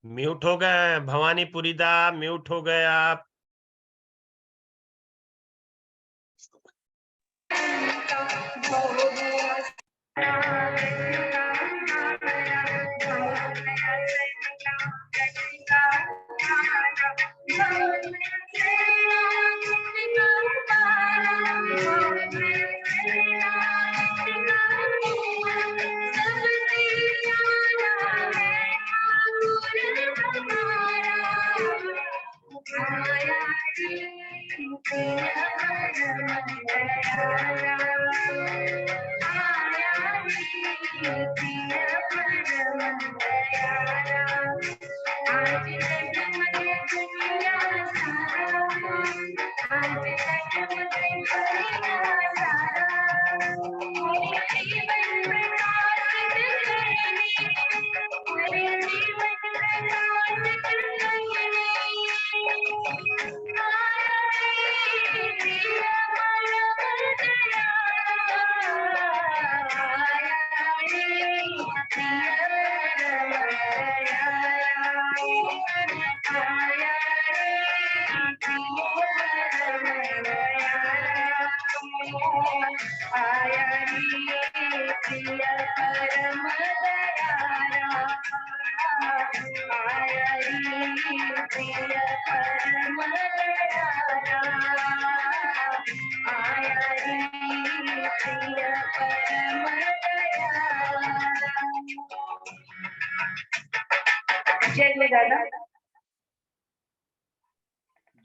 Mute हो गए भवानीपुरी दा, म्यूट हो गए आप।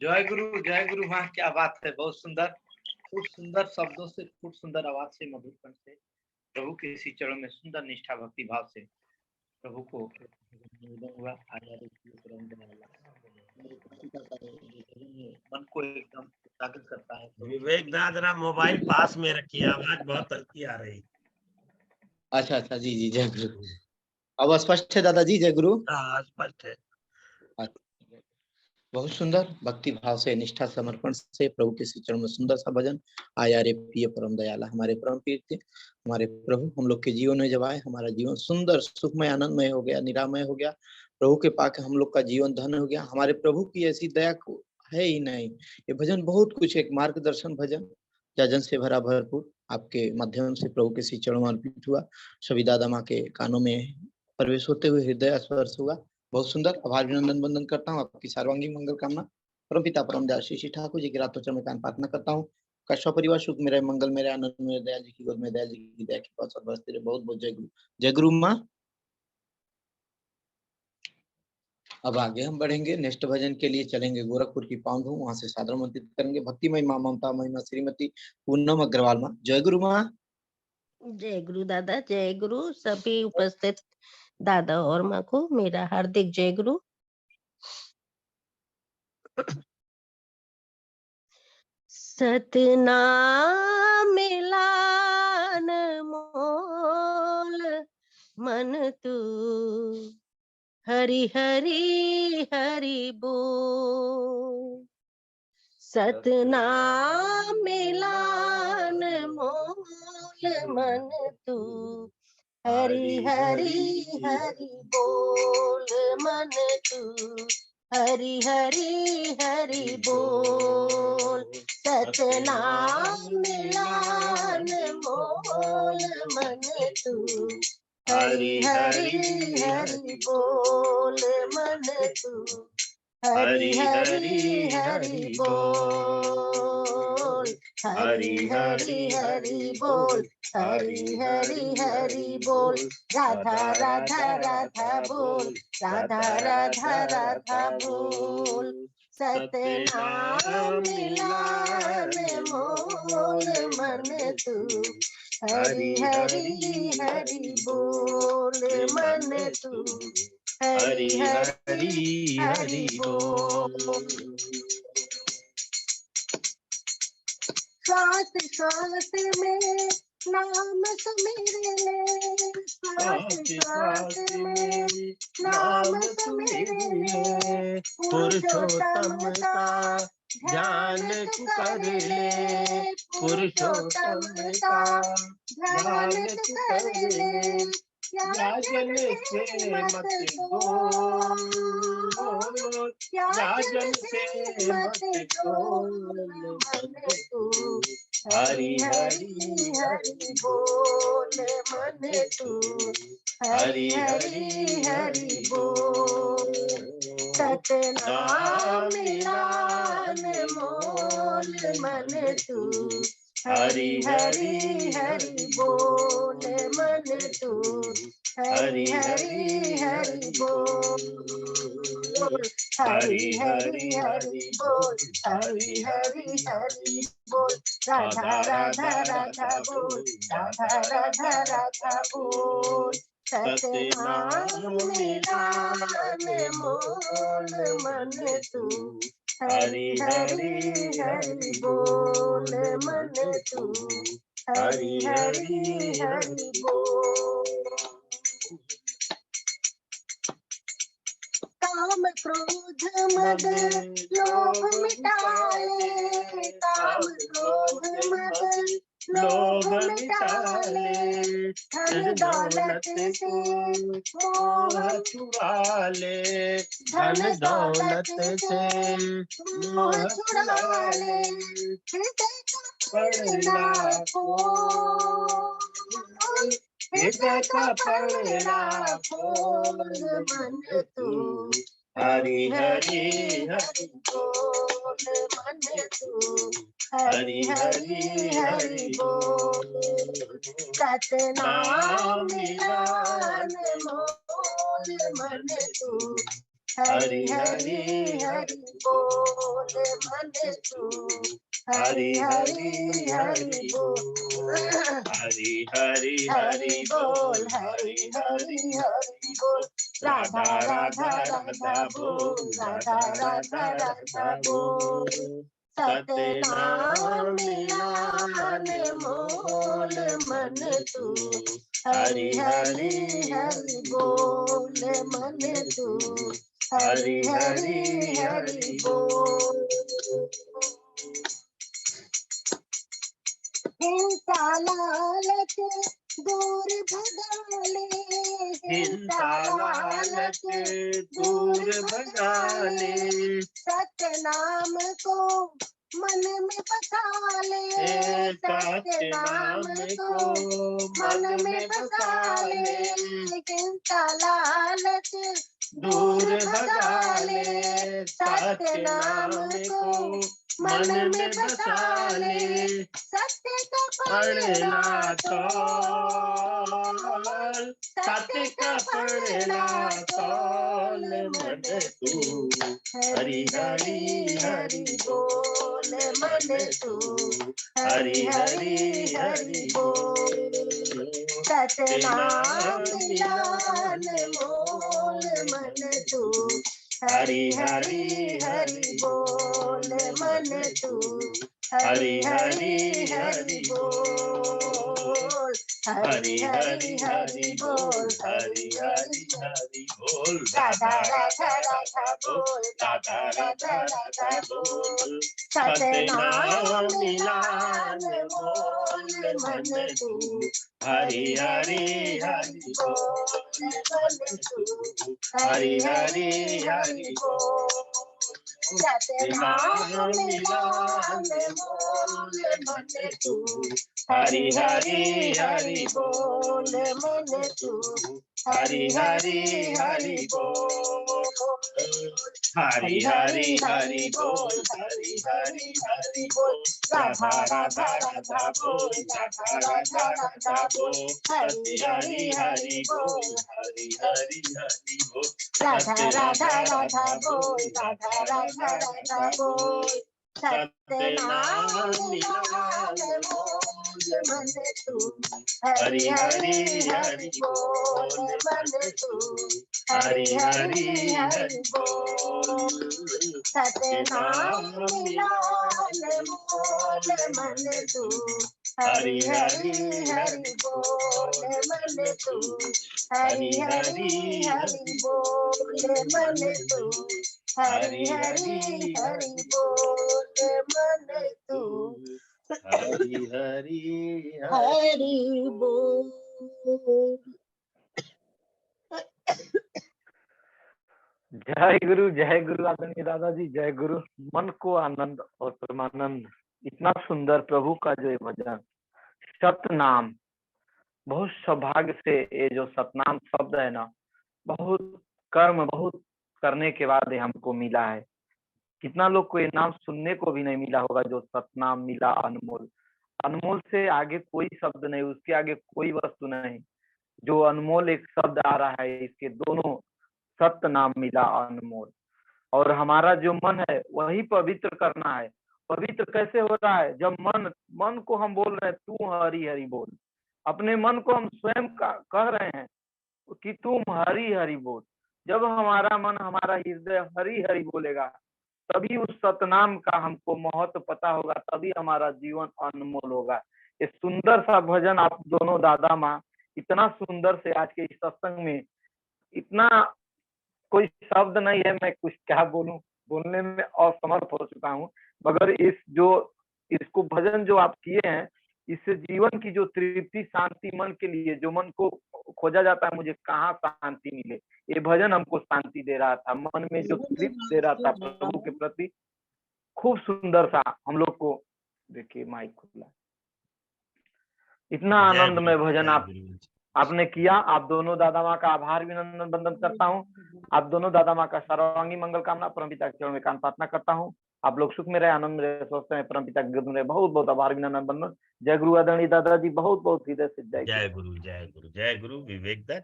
जय गुरु। वाह क्या बात है, बहुत सुंदर, खूब सुंदर शब्दों से, खूब सुंदर आवाज से, मधुर कंठ से प्रभु के इसी चरणों में सुंदर निष्ठा भक्ति भाव से प्रभु को निवेदन हुआ। मन को एकदम जागृत करता है। विवेक दा जरा मोबाइल पास में रखिए, आवाज बहुत हल्की आ रही। अच्छा जी जय गुरु। अब स्पष्ट है दादाजी? जय गुरु। स्पष्ट है। बहुत सुंदर भक्ति भाव से, निष्ठा समर्पण से प्रभु के श्री चरण में सुंदर सा भजन। आया रे प्रिय परम दयाला, हमारे परम प्रिय थे हमारे प्रभु, हम लोग के जीवन में जब आए हमारा जीवन सुंदर सुखमय आनंदमय हो गया, निरामय हो गया। प्रभु के पाके हम लोग का जीवन धन्य हो गया। हमारे प्रभु की ऐसी दया है ही नहीं। ये भजन बहुत कुछ, एक मार्गदर्शन भजन जजन से भरा भरपूर आपके माध्यम से प्रभु के श्री चरणों में अर्पित हुआ। सभी दादा माँ के कानों में प्रवेश होते हुए हृदय स्पर्श हुआ। बहुत सुंदर। आभार अभिनंदन वंदन करता हूँ आपकी सर्वांगीण मंगल कामना परम पिता परम दयाल श्री ठाकुर जी के रातों चरण में कान प्रार्थना करता हूँ। कश्यप परिवार सुख मेरा मंगल मेरा आनंद मेरे दयाल जी की गोद में, दयाल जी की दया के पास और बसते रहे। बहुत बहुत जय गुरु। जय गुरु माँ। अब आगे हम बढ़ेंगे, नेक्स्ट भजन के लिए चलेंगे गोरखपुर की पावन भूमि, वहां से सादर आमंत्रित करेंगे भक्तिमय माँ ममता महिमा श्रीमती पूनम अग्रवाल माँ। जय गुरु माँ। जय गुरु दादा, जय गुरु। सभी उपस्थित दादा और माँ को मेरा हार्दिक जय गुरु। सतनाम मिलान मोल मन तू, हरि हरि हरि बोल। सतनाम मिलान मोल मन तू, हरि हरि हरि बोल मन तू, हरि हरि हरि बोल। सतनाम मिलान मोल मन तू, हरि हरि हरि बोल मन तू, हरि हरि हरि बोल, हरि हरि हरि बोल, हरि हरि हरि बोल, राधा राधा राधा बोल, राधा राधा राधा बोल, सतनाम मिलान मोल मन तू, हरि हरि हरि बोल मन तू, हरि हरि हरि बोल। श्वास श्वास में नाम सुमिर ले, श्वास श्वास में नाम सुमिर ले, पुरुषोत्तम का ध्यान तू कर ले, पुरुषोत्तम का ध्यान तू कर ले, याजन से मत डोल, याजन से मत डोल मन तू, हरि हरि हरि बोल मन तू, हरि हरि हरि बोल, सतनाम मिलान मोल मन तू, हरि हरि हरि बोल मन तू, हरि हरि हरि बोल, हरि हरि हरि बोल, हरि हरि हरि बोल, राधा राधा राधा बोल, राधा राधा राधा बोल, सतनाम मिलान मोल मन तू, हरि हरि हरि बोल मन तू, हरि हरि हरि बोल। काम क्रोध मद लोभ मिटाले, काम क्रोध मद लोभ मिटाले, धन दौलत से मोह छुड़ा ले, धन दौलत से मोह छुड़ा ले, हृदय का पढ़ना खोल, हृदय का पढ़ना खोल मन तू, हरि हरि हरि बोल मन तू, हरि हरि हरि बोल, सतनाम मिलान मोल मन तू, हरि हरि हरि बोल मन तू, हरि हरि हरि बोल, हरि हरि हरि बोल, हरि हरि हरि बोल, राधा राधा राधा बोल, राधा राधा राधा बोल, सतनाम मिलान मोल मन तू, हरि हरि हरि बोल मन तू, हरि हरि हरि बोल। हिंसा लालच दूर भगा ले, हिंसा लालच दूर भगा ले, सतनाम को मन में बसा ले, सतनाम को मन में बसा ले, हिंसा लालच दूर भगा ले, सतनाम को मन में बसा ले, सत्य का पढ़ना तौल, सत्य का पढ़ना तौल मन तू, हरि हरि हरि बोल मन तू, हरि हरि हरि बोल, सतनाम मिलान मोल मन तू, हरि हरि हरि बोल मन तू, हरि हरि हरि बोल, हरि हरि हरि बोल, हरि हरि हरि बोल, राधा राधा राधा बोल, राधा राधा राधा बोल, सतनाम मिलान मोल मन तू, हरि हरि हरि बोल मन तू, हरि हरि हरि बोल, सतनाम मिलान मोल मन तू हरि हरि हरि बोल मन तू हरि हरि हरि बोल हरि हरि हरि बोल, हरि हरि हरि बोल, राधा राधा राधा बोल राधा राधा राधा बोल हरि हरि हरि बोल हरि हरि हरि बोल, राधा राधा राधा बोल राधा राधा राधा बोल सत्यनाम निराल बोल मन तू हरि हरि हरि बोल मन तू हरि हरि हरि बोल सत्यनाम निराल बोल मन तू हरि हरि हरि बोल मन तू हरि हरि हरि बोल मन तू हरि हरि हरि बोल मन तू हरि हरि हरि बोल। जय गुरु आदरणीय दादाजी, जय गुरु। मन को आनंद और परमानंद, इतना सुंदर प्रभु का जो ये भजन सतनाम, बहुत सौभाग्य से ये जो सतनाम शब्द है ना, बहुत कर्म बहुत करने के बाद ये हमको मिला है। कितना लोग को ये नाम सुनने को भी नहीं मिला होगा जो सतनाम मिला। अनमोल, अनमोल से आगे कोई शब्द नहीं, उसके आगे कोई वस्तु नहीं। जो अनमोल एक शब्द आ रहा है, इसके दोनों सत्य नाम मिला अनमोल। और हमारा जो मन है वही पवित्र करना है। पवित्र कैसे हो रहा है? जब मन को हम बोल रहे हैं तू हरि हरि बोल, अपने मन को हम स्वयं कह रहे हैं कि तुम हरि हरि बोल। जब हमारा मन, हमारा हृदय हरि हरि बोलेगा, तभी उस सतनाम का हमको महत्व पता होगा, तभी हमारा जीवन अनमोल होगा। ये सुंदर सा भजन आप दोनों दादा माँ इतना सुंदर से आज के इस सत्संग में, इतना कोई शब्द नहीं है, मैं कुछ क्या बोलूं, बोलने में असमर्थ हो चुका हूँ। मगर इसको भजन जो आप किए हैं, इससे जीवन की जो तृप्ति शांति, मन के लिए जो मन को खोजा जाता है मुझे कहाँ शांति मिले, ये भजन हमको शांति दे रहा था, मन में जो तृप्ति दे रहा था प्रभु के प्रति। खूब सुंदर सा हम लोग को, देखिए माइक खुला, इतना आनंदमय भजन आपने किया। आप दोनों दादा माँ का आभार विनंदन बंदन करता हूँ। आप दोनों दादा माँ का सर्वांगी मंगल कामना, परमपिता के चरणों में कान प्रार्थना करता हूँ। आप लोग सुख में रहे, आनंद में रहे, स्वस्थ रहे, परमपिता के में रहे। बहुत बहुत आभार विनंदन बंदन। जय गुरु आदरणीय दादाजी, बहुत बहुत हृदय से जय गुरु, जय गुरु, जय गुरु विवेक दा,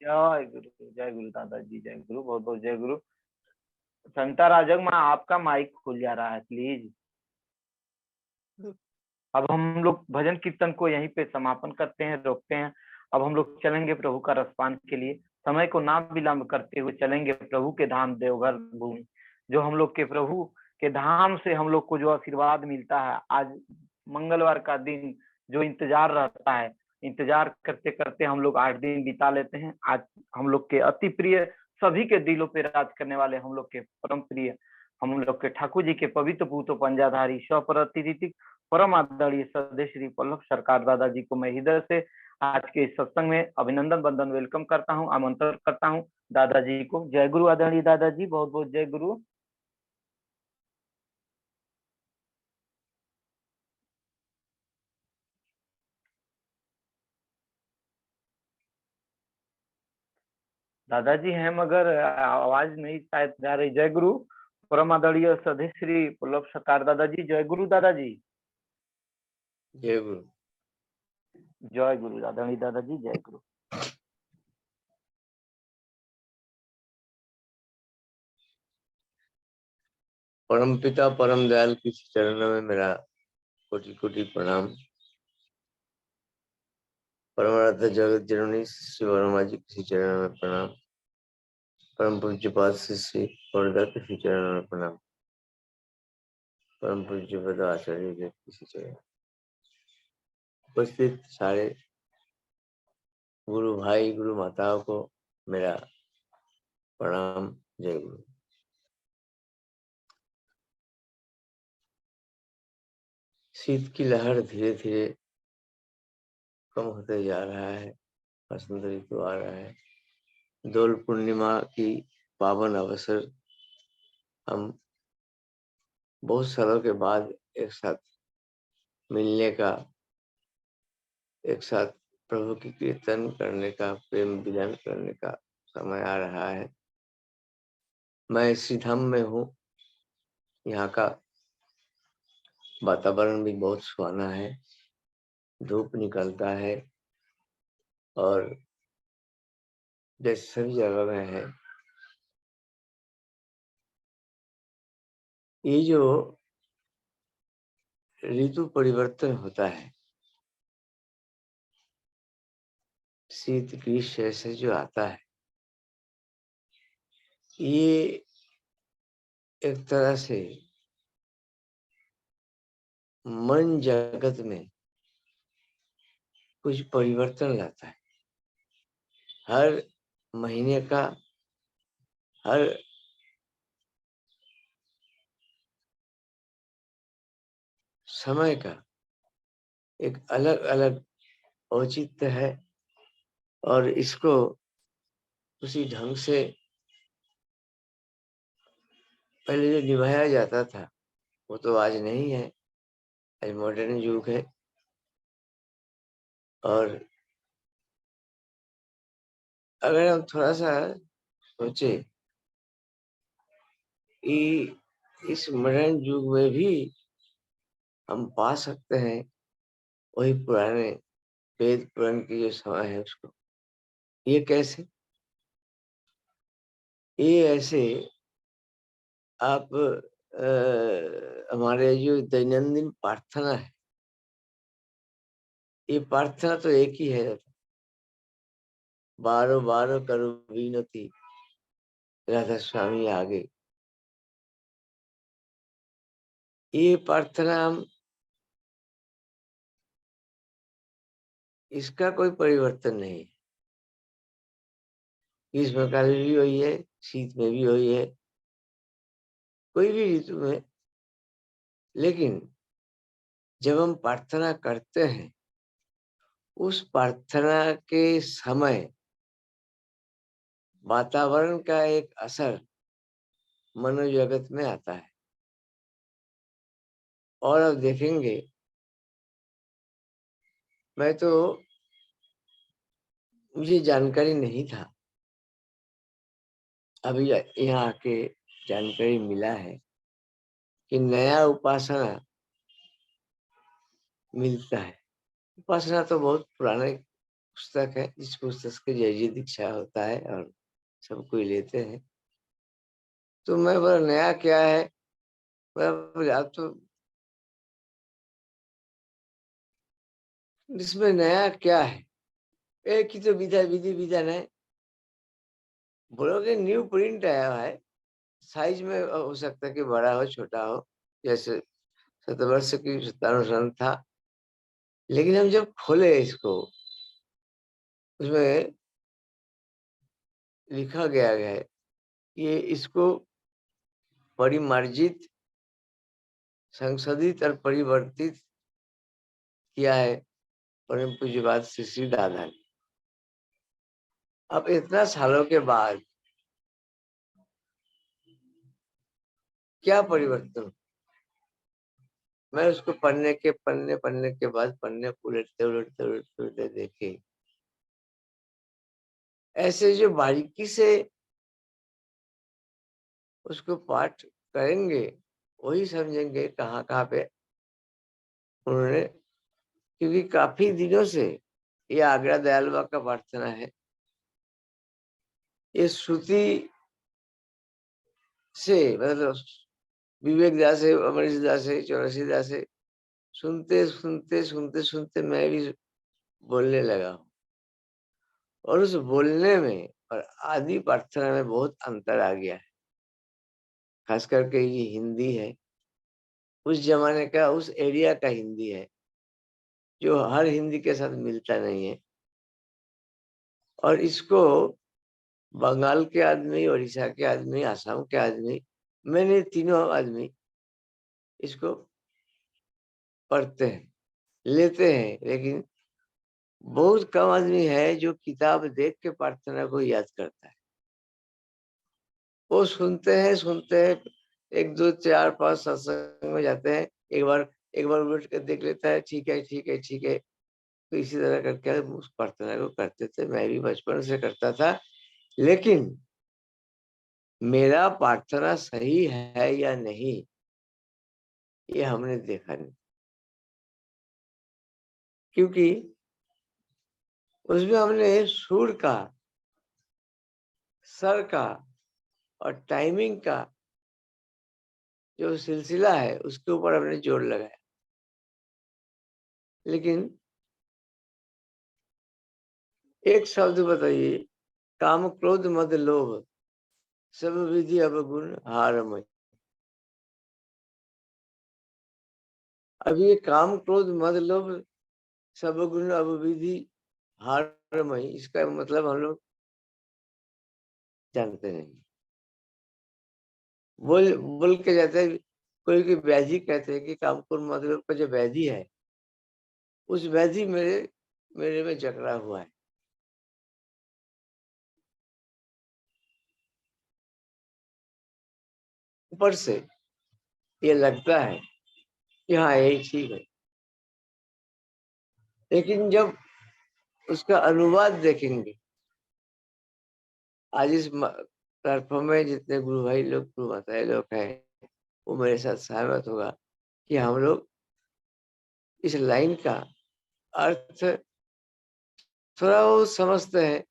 जय गुरु दादाजी, जय गुरु, बहुत बहुत जय गुरु। संता राजग माँ, आपका माइक खुल जा रहा है, प्लीज। अब हम लोग भजन कीर्तन को यहीं पे समापन करते हैं, रोकते हैं। अब हम लोग चलेंगे प्रभु का रसपान के लिए। समय को ना विलंब करते हुए चलेंगे प्रभु के धाम देवघर भूमि, जो हम लोग के प्रभु के धाम से हम लोग को जो आशीर्वाद मिलता है। आज मंगलवार का दिन जो इंतजार रहता है, इंतजार करते करते हम लोग 8 दिन बिता लेते हैं। आज हम लोग के अति प्रिय, सभी के दिलों पे राज करने वाले, हम लोग के परम प्रिय, हम लोग के ठाकुर जी के पवित्र पूत पंजाधारी स्वप्रतिनिधिक परम आदरणीय सदस्य श्री पल्लव सरकार दादाजी को मैं हृदय से आज के इस सत्संग में अभिनंदन बंदन वेलकम करता हूँ, आमंत्रण करता हूँ दादाजी को। जय गुरु आदरणीय दादाजी, बहुत बहुत जय गुरु। दादाजी हैं मगर आवाज नहीं शायद जा रही। जय गुरु परम आदरणीय सदस्य श्री पल्लव सरकार दादाजी, जय गुरु दादाजी। जय गुरु, जय गुरु आदरणीय दादाजी, जय गुरु। परम पिता परम दयाल की चरणों में मेरा कोटि कोटि प्रणाम। परमाराध्य जगत जननी श्री वर्मा जी की चरणों में प्रणाम। परम पूज्य पाद श्री गौरदत्त की चरणों में प्रणाम। परम पूज्य पद आचार्य जी की चरण। उपस्थित सारे गुरु भाई गुरु माताओं को मेरा प्रणाम। जय गुरु। शीत की लहर धीरे धीरे कम होते जा रहा है, बसंत ऋतु आ रहा है। दोल पूर्णिमा की पावन अवसर हम बहुत सालों के बाद एक साथ मिलने का, एक साथ प्रभु की कीर्तन करने का, प्रेम मिलन करने का समय आ रहा है। मैं श्रीधाम में हूँ। यहाँ का वातावरण भी बहुत सुहाना है, धूप निकलता है और जैसे सभी जगह में है, ये जो ऋतु परिवर्तन होता है, शीत ग्रीष्म ऐसे जो आता है, ये एक तरह से मन जगत में कुछ परिवर्तन लाता है। हर महीने का, हर समय का एक अलग अलग औचित्य है और इसको उसी ढंग से पहले जो निभाया जाता था वो तो आज नहीं है। आज मॉडर्न युग है और अगर हम थोड़ा सा सोचे कि इस मॉडर्न युग में भी हम पा सकते हैं वही पुराने वेद पुराण की जो समय है उसको, ये कैसे? ये ऐसे आप हमारे जो दैनंदिन प्रार्थना है, ये प्रार्थना तो एक ही है, बारो बारो करो विनती राधा स्वामी आगे। ये प्रार्थना हम, इसका कोई परिवर्तन नहीं है। ग्रीष्म काल में भी वही है, शीत में भी वही है, कोई भी ऋतु में। लेकिन जब हम प्रार्थना करते हैं, उस प्रार्थना के समय वातावरण का एक असर मनोजगत में आता है। और अब देखेंगे, मैं तो, मुझे जानकारी नहीं था, अभी यहाँ आके जानकारी मिला है कि नया उपासना मिलता है। उपासना तो बहुत पुराने पुस्तक है, इस पुस्तक के जय दीक्षा होता है और सब कोई लेते हैं। तो मैं बोला नया क्या है, आप तो इसमें नया क्या है, एक ही तो विधि विधान है। बोलोगे न्यू प्रिंट आया है, साइज में हो सकता है कि बड़ा हो छोटा हो, जैसे शतवर्ष की शतानुसरण था। लेकिन हम जब खोले इसको, उसमें लिखा गया है कि इसको परिमार्जित, संशोधित और परिवर्तित किया है परम पूज्यपाद श्री श्री दादा ने। अब इतना सालों के बाद क्या परिवर्तन, मैं उसको पढ़ने के बाद पन्ने उलटते देखे, ऐसे जो बारीकी से उसको पाठ करेंगे वही समझेंगे कहाँ कहाँ पे उन्होंने, क्योंकि काफी दिनों से ये आगरा दयाल बाबा का प्रार्थना है। ये श्रुति से मतलब विवेक दास से, अमरीश दास से, चौरसी दास से सुनते मैं भी बोलने लगा हूँ। और उस बोलने में और आदि प्रार्थना में बहुत अंतर आ गया है। खास करके ये हिंदी है, उस जमाने का, उस एरिया का हिंदी है जो हर हिंदी के साथ मिलता नहीं है। और इसको बंगाल के आदमी, उड़ीसा के आदमी, आसाम के आदमी, मैंने तीनों आदमी इसको पढ़ते हैं, लेते हैं। लेकिन बहुत कम आदमी है जो किताब देख के प्रार्थना को याद करता है। वो सुनते हैं, 1 2 4 5 सत्संग में जाते हैं, एक बार एक बार उलट कर देख लेता है, ठीक है ठीक है ठीक है। तो इसी तरह करके उस प्रार्थना को करते थे, मैं भी बचपन से करता था। लेकिन मेरा प्रार्थना सही है या नहीं, ये हमने देखा नहीं, क्योंकि उसमें हमने सुर का, सर का और टाइमिंग का जो सिलसिला है उसके ऊपर हमने जोर लगाया। लेकिन एक शब्द बताइए, काम क्रोध मद लोभ सब विधि अवगुण हारमय। अब ये काम क्रोध मद लोभ सब गुण अवविधि हारमय, इसका मतलब हम लोग जानते नहीं। बोल के जाते हैं, कोई की व्याधि कहते हैं कि काम क्रोध मद लोभ का जो व्याधि है, उस व्याधि मेरे में जकड़ा हुआ है। ऊपर से ये लगता है कि हाँ यही ठीक है, लेकिन जब उसका अनुवाद देखेंगे, आज इस प्लेटफॉर्म में जितने गुरु भाई लोग, गुरु माताएं लोग हैं, वो मेरे साथ सहमत होगा कि हम लोग इस लाइन का अर्थ थोड़ा वो समझते हैं,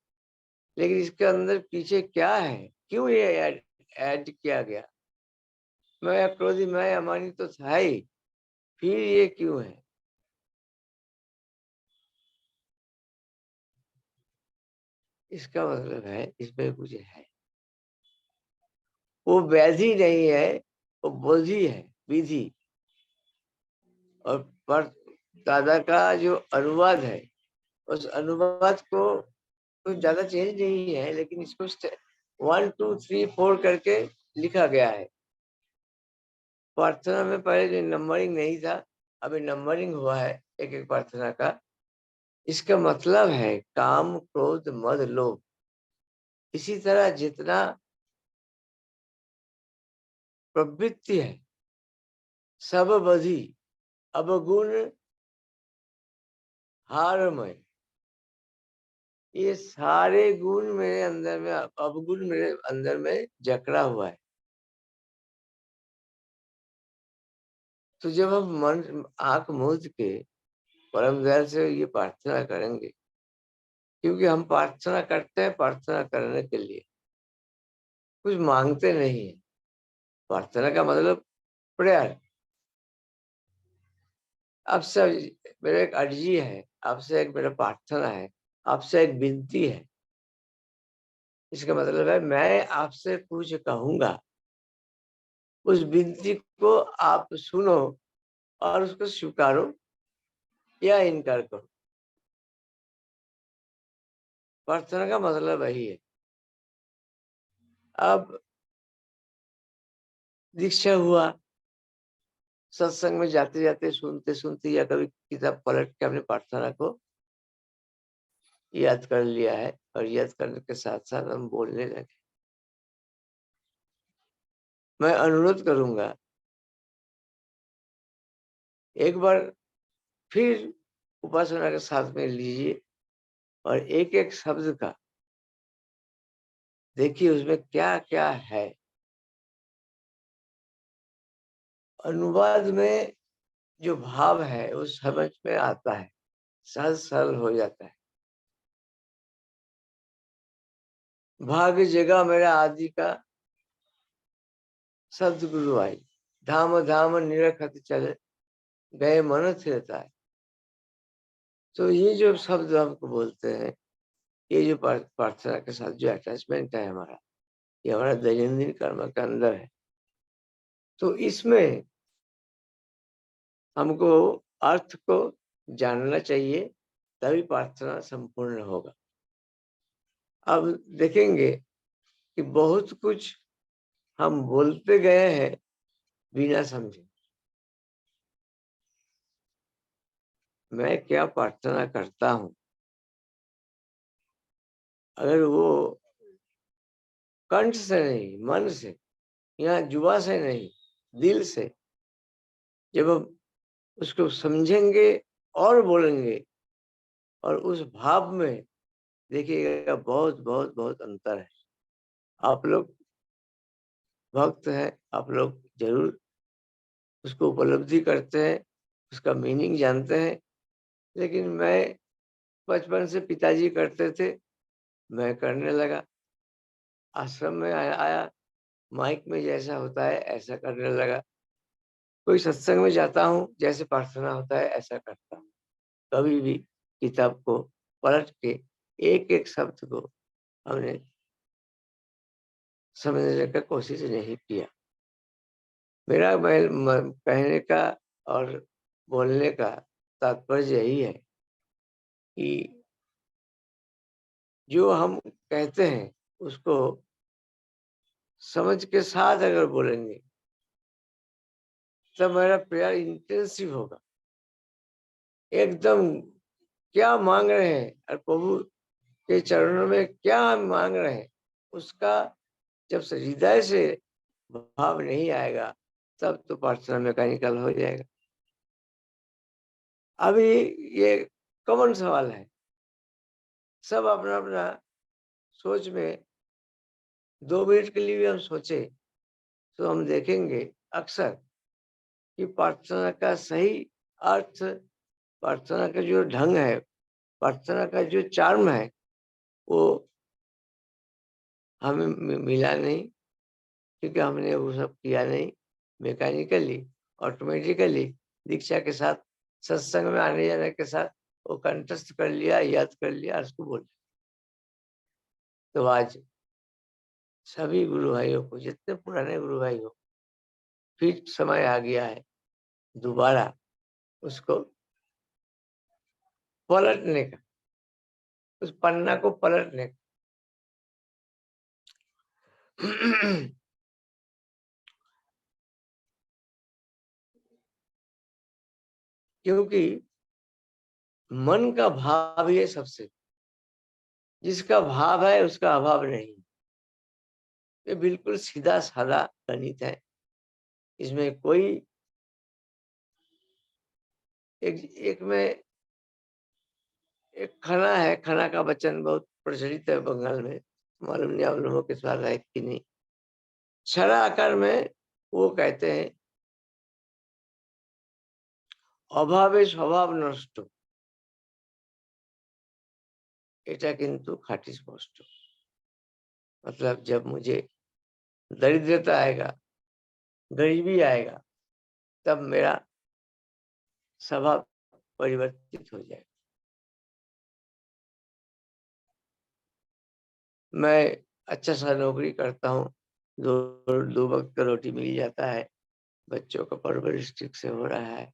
लेकिन इसके अंदर पीछे क्या है, क्यों ये ऐड किया गया। मैं क्रोधी, मैं अमानी तो था ही, फिर ये क्यों है। इसका मतलब है इसमें कुछ है, वो व्याधि नहीं है, वो बोधि है, विधि। और पर दादा का जो अनुवाद है, उस अनुवाद को कुछ ज्यादा चेंज नहीं है, लेकिन इसको 1 2 3 4 करके लिखा गया है। प्रार्थना में पहले जो नंबरिंग नहीं था, अभी नंबरिंग हुआ है एक एक प्रार्थना का। इसका मतलब है काम क्रोध मद लोभ, इसी तरह जितना प्रवृत्ति है, सब बधी अवगुण हारमय, ये सारे गुण मेरे अंदर में, अवगुण मेरे अंदर में जकड़ा हुआ है। तो जब हम मन आंख मूंद के परम दयाल से ये प्रार्थना करेंगे, क्योंकि हम प्रार्थना करते हैं प्रार्थना करने के लिए, कुछ मांगते नहीं है। प्रार्थना का मतलब प्रेयर। आपसे मेरा एक अर्जी है, आपसे एक मेरा प्रार्थना है, आपसे एक विनती है। इसका मतलब है मैं आपसे कुछ कहूंगा, उस विनती को आप सुनो और उसको स्वीकारो या इनकार करो। प्रार्थना का मतलब वही है। अब दीक्षा हुआ, सत्संग में जाते जाते, सुनते सुनते, या कभी किताब पलट के अपने प्रार्थना को याद कर लिया है, और याद करने के साथ साथ हम बोलने लगे। मैं अनुरोध करूंगा, एक बार फिर उपासना के साथ में लीजिए और एक एक शब्द का देखिए उसमें क्या क्या है। अनुवाद में जो भाव है वो समझ में आता है, सहज सरल हो जाता है। भाग्य जगह मेरा आदि का सदगुरु आई, धाम धाम निरखत चले गए मन थिरता है। तो ये जो शब्द हमको बोलते हैं, ये जो प्रार्थना के साथ जो अटैचमेंट है हमारा, ये हमारा दैनंदिन कर्म के अंदर है। तो इसमें हमको अर्थ को जानना चाहिए, तभी प्रार्थना संपूर्ण होगा। अब देखेंगे कि बहुत कुछ हम बोलते गए हैं बिना समझे। मैं क्या प्रार्थना करता हूं, अगर वो कंठ से नहीं, मन से, या जुबा से नहीं, दिल से जब हम उसको समझेंगे और बोलेंगे, और उस भाव में देखिएगा बहुत बहुत बहुत अंतर है। आप लोग भक्त हैं, आप लोग जरूर उसको उपलब्धि करते हैं, उसका मीनिंग जानते हैं। लेकिन मैं बचपन से पिताजी करते थे, मैं करने लगा। आश्रम में आया, माइक में जैसा होता है ऐसा करने लगा। कोई सत्संग में जाता हूँ, जैसे प्रार्थना होता है ऐसा करता हूँ। कभी भी किताब को पलट के एक एक शब्द को हमने समझने का कोशिश नहीं किया। मेरा कहने का और बोलने का तात्पर्य यही है कि जो हम कहते हैं उसको समझ के साथ अगर बोलेंगे तब मेरा प्यार इंटेंसिव होगा। एकदम क्या मांग रहे हैं और प्रभु के चरणों में क्या मांग रहे हैं, उसका जब से हृदय से भाव नहीं आएगा तब तो प्रार्थना मैकेनिकल हो जाएगा। अभी ये कॉमन सवाल है, सब अपना अपना सोच में 2 मिनट के लिए भी हम सोचे तो हम देखेंगे अक्सर कि प्रार्थना का सही अर्थ, प्रार्थना का जो ढंग है, प्रार्थना का जो चार्म है, वो हमें मिला नहीं, क्योंकि हमने वो सब किया नहीं। मैकेनिकली ऑटोमेटिकली दीक्षा के साथ, सत्संग में आने जाने के साथ वो कंठस्थ कर लिया, याद कर लिया, उसको बोल। तो आज सभी गुरु भाइयों को, जितने पुराने गुरु भाई हो, फिर समय आ गया है दोबारा उसको पलटने का, उस पन्ना को पलटने का। क्योंकि मन का भाव ही है सबसे, जिसका भाव है उसका अभाव नहीं। ये बिल्कुल सीधा साधा गणित है, इसमें कोई एक में एक खना है, खना का वचन बहुत प्रचलित है बंगाल में, मालूम नहीं आप लोगों के साथ है कि नहीं। छड़ा आकार में वो कहते हैं अभावे स्वभाव नष्ट, এটা কিন্তু खाटी स्पष्ट। मतलब जब मुझे दरिद्रता आएगा, गरीबी आएगा, तब मेरा स्वभाव परिवर्तित हो जाएगा। मैं अच्छा सा नौकरी करता हूँ, दो वक्त का रोटी मिल जाता है, बच्चों का परवरिश ठीक से हो रहा है,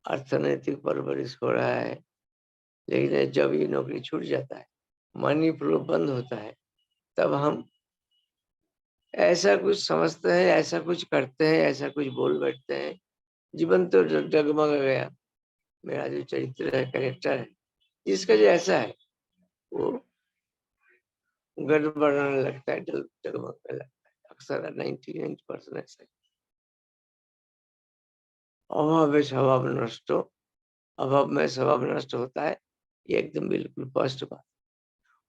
अर्थनैतिक परवरिश हो रहा है। लेकिन जब ये नौकरी छूट जाता है, मनी फ्लो बंद होता है, तब हम ऐसा कुछ समझते हैं, ऐसा कुछ करते हैं, ऐसा कुछ बोल बैठते हैं, जीवन तो डगमगा गया। मेरा जो चरित्र है, कैरेक्टर है, जिसका जो ऐसा है वो गड़बड़ाने लगता है, डगमगाने लगता है। अक्सर 99% ऐसा है। अभाव में स्वभाव नष्ट हो, अभाव में स्वभाव नष्ट होता है, ये एकदम बिल्कुल स्पष्ट बात।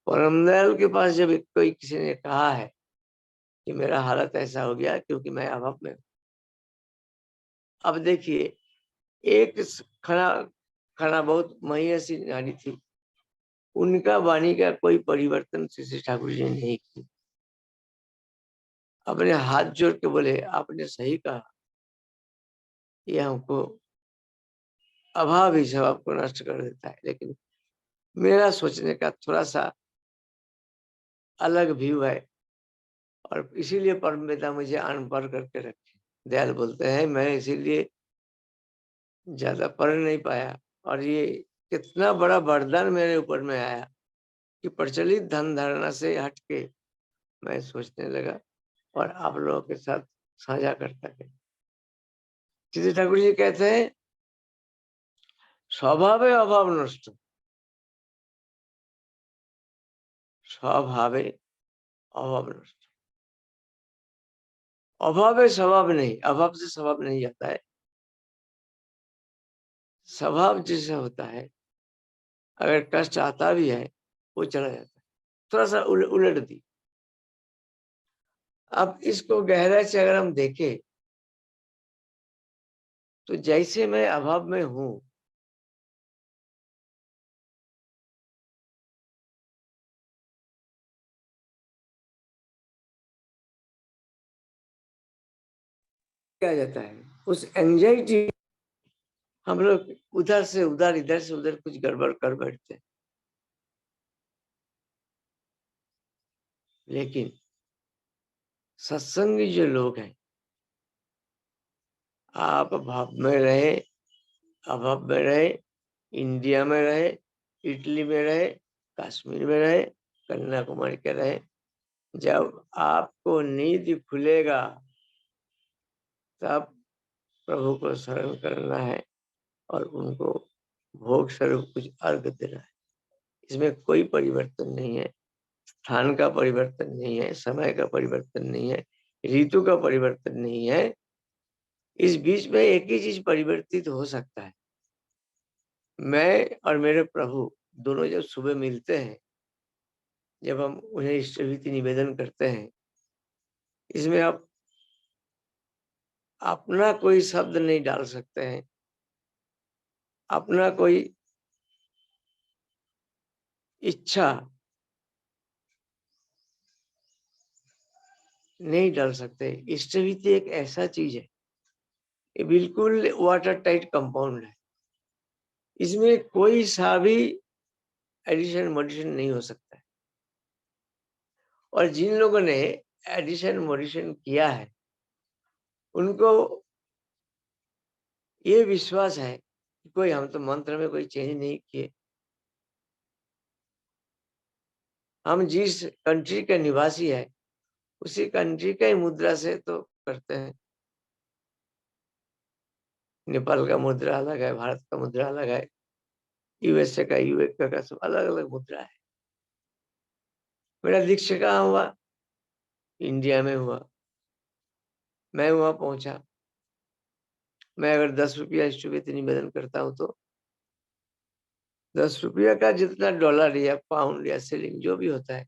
परमदयाल के पास जब कोई किसी ने कहा है कि मेरा हालत ऐसा हो गया क्योंकि मैं अभाव में हूं। अब देखिए, एक खना बहुत महिषी नारी थी, उनका वाणी का कोई परिवर्तन श्री ठाकुर जी ने नहीं किया। अपने हाथ जोड़ के बोले, आपने सही कहा, ये हमको अभाव ही स्वभाव को नष्ट कर देता है। लेकिन मेरा सोचने का थोड़ा सा अलग व्यू है, और इसीलिए परम पिता मुझे अनपढ़ करके रखे। दयाल बोलते हैं, मैं इसीलिए ज्यादा पढ़ नहीं पाया, और ये कितना बड़ा वरदान मेरे ऊपर में आया कि प्रचलित धन धारणा से हटके मैं सोचने लगा और आप लोगों के साथ साझा करता गया। श्री ठाकुर जी कहते हैं, स्वभावे अभाव नष्ट, स्वभावे अभाव नष्ट। अभाव है स्वभाव नहीं, अभाव से स्वभाव नहीं जाता है। स्वभाव जैसा होता है, अगर कष्ट आता भी है वो चला जाता है, थोड़ा सा उलट दी। अब इसको गहराई से अगर हम देखें तो जैसे मैं अभाव में हूं, क्या जाता है उस एंजाइटी, हम लोग उधर से उधर इधर से उधर कुछ गड़बड़ कर बैठते हैं। लेकिन सत्संगी जो लोग हैं, आप अभाव में रहे, अभाव में रहे, इंडिया में रहे, इटली में रहे, कश्मीर में रहे, कन्याकुमारी के रहे, जब आपको नींद खुलेगा तब प्रभु को स्मरण करना है और उनको भोग स्वरूप कुछ अर्घ देना है। इसमें कोई परिवर्तन नहीं है, स्थान का परिवर्तन नहीं है, समय का परिवर्तन नहीं है, ऋतु का परिवर्तन नहीं है। इस बीच में एक ही चीज परिवर्तित हो सकता है, मैं और मेरे प्रभु दोनों जब सुबह मिलते हैं, जब हम उन्हें इष्टभीति निवेदन करते हैं, इसमें आप अपना कोई शब्द नहीं डाल सकते हैं, अपना कोई इच्छा नहीं डाल सकते। इष्टभीति एक ऐसा चीज है, ये बिल्कुल वाटर टाइट कंपाउंड है, इसमें कोई सा भी एडिशन मॉडिशन नहीं हो सकता है। और जिन लोगों ने एडिशन मॉडिशन किया है उनको ये विश्वास है कि कोई हम तो मंत्र में कोई चेंज नहीं किए, हम जिस कंट्री के निवासी है उसी कंट्री का ही मुद्रा से तो करते हैं। नेपाल का मुद्रा अलग है, भारत का मुद्रा अलग है, यूएसए का यूएस का सब अलग अलग मुद्रा है। मेरा दीक्षा कहाँ हुआ? इंडिया में हुआ। मैं वहां पहुंचा, मैं अगर 10 रुपया इष्टभीति निवेदन करता हूँ तो 10 रुपया का जितना डॉलर या पाउंड या सिलिंग जो भी होता है,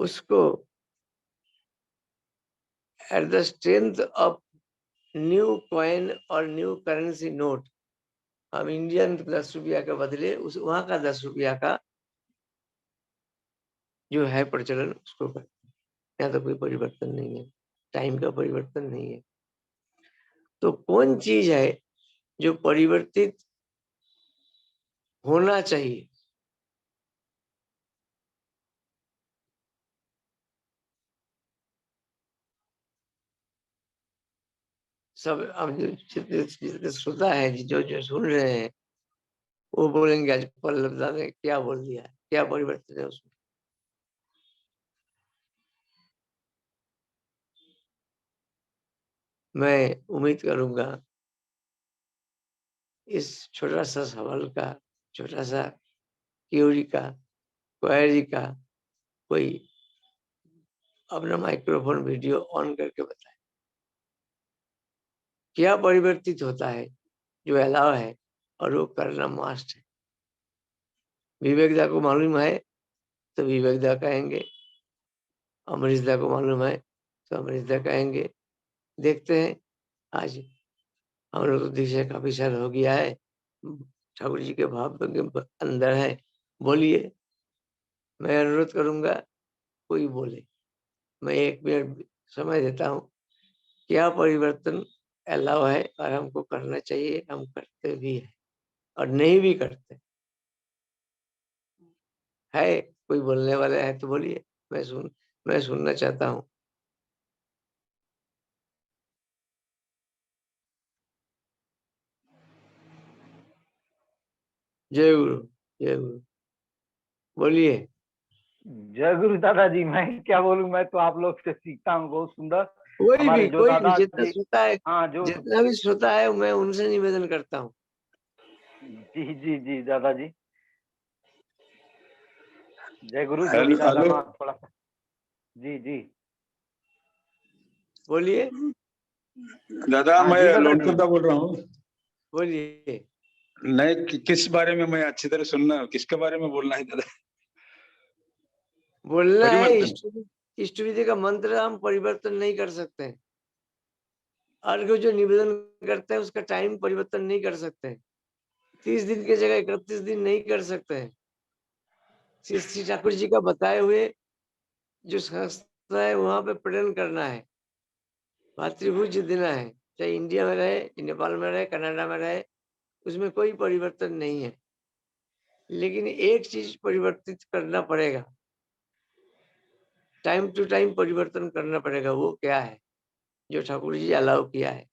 उसको at the strength of new coin और न्यू करेंसी नोट, हम इंडियन 10 रुपया के बदले उस वहां का 10 रुपया का जो है प्रचलन उसको करते हैं। यहाँ तो कोई परिवर्तन नहीं है, टाइम का परिवर्तन नहीं है। तो कौन चीज है जो परिवर्तित होना चाहिए? सब अब जितने श्रोता है, जो जो सुन रहे हैं, वो बोलेंगे आज पल्लव दा ने क्या बोल दिया, क्या परिवर्तन है उसमें। मैं उम्मीद करूंगा इस छोटा सा सवाल का, छोटा सा क्यूरी का, क्वेरी का कोई अपना माइक्रोफोन वीडियो ऑन करके बताए क्या परिवर्तित होता है जो अलाव है और वो करना मास्ट है। विवेकदा को मालूम है तो विवेकदा कहेंगे, अमरीशदा को मालूम है तो अमरीशदा कहेंगे। देखते हैं, आज हम लोग तो दीक्षा काफी साल हो गया है, ठाकुर जी के भाव के अंदर है। बोलिए, मैं अनुरोध करूंगा कोई बोले, मैं 1 मिनट समय देता हूँ। क्या परिवर्तन अलाव है और हमको करना चाहिए, हम करते भी है और नहीं भी करते है? कोई बोलने वाला है तो बोलिए, मैं सुनना चाहता हूँ। जय गुरु, जय गुरु, बोलिए। जय गुरु दादाजी। मैं क्या बोलूं, मैं तो आप लोग से सीखता हूँ, बहुत सुंदर। कोई भी जितना दादाजी, श्रोता है, हाँ, जितना भी श्रोता है, मैं उनसे निवेदन करता हूँ। जी जी जी दादाजी, जय गुरु। हेलो, थोड़ा सा, जी जी बोलिए। दादा हाँ मैं जी दादाजी, लोटसदा बोल रहा हूँ। बोलिए। नहीं, किस बारे में मैं अच्छी तरह सुनना, किसके बारे में बोलना है दादा? बोलना है परिवर्तन। इष्ट विधि का मंत्र हम परिवर्तन नहीं कर सकते हैं। अर्घ जो निवेदन करते हैं उसका टाइम परिवर्तन नहीं कर सकते हैं। 30 दिन की जगह 31 दिन नहीं कर सकते हैं। श्री ठाकुर जी का बताए हुए जो संस्था है वहां पे प्रेरण करना है, मातृभूज देना है, चाहे इंडिया में रहे, नेपाल में रहे, कनाडा में रहे, उसमें कोई परिवर्तन नहीं है। लेकिन एक चीज परिवर्तित करना पड़ेगा, टाइम टू टाइम परिवर्तन करना पड़ेगा। वो क्या है जो ठाकुर जी अलाउ किया है?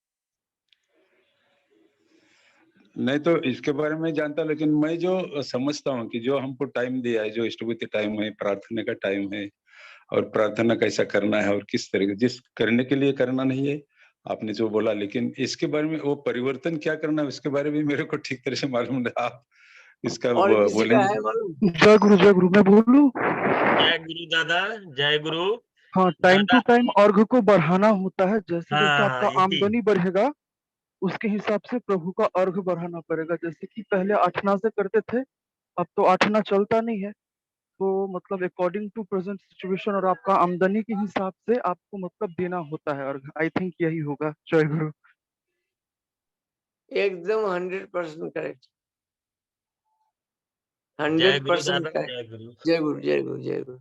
नहीं तो इसके बारे में जानता, लेकिन मैं जो समझता हूँ कि जो हमको टाइम दिया है, जो इष्टभूति टाइम है, प्रार्थना का टाइम है, और प्रार्थना कैसा करना है और किस तरीके, जिस करने के लिए करना नहीं है आपने जो बोला, लेकिन इसके बारे में वो परिवर्तन क्या करना है उसके बारे में मेरे को ठीक तरह से मालूम नहीं। आप इसका और किसी का बोलेंगे? है मालूम? जय गुरु मैं बोलूं? जय गुरु दादा, जय गुरु हाँ, टाइम टू दादा। टाइम अर्घ को बढ़ाना होता है। जैसे जैसे हाँ आपका यही। आमदनी बढ़ेगा उसके हिसाब से प्रभु का अर्घ बढ़ाना पड़ेगा। जैसे कि पहले 8 से करते थे, अब तो 8 चलता नहीं है। तो मतलब अकॉर्डिंग टू प्रेजेंट सिचुएशन और आपका आमदनी के हिसाब से आपको मतलब देना होता है अर्घ। आई थिंक यही होगा। जय गुरु। एकदम 100% करेक्ट, जय गुरु 100% दादा, करेक्ट। जय गुरु। जय गुरु, जय गुरु, जय गुरु।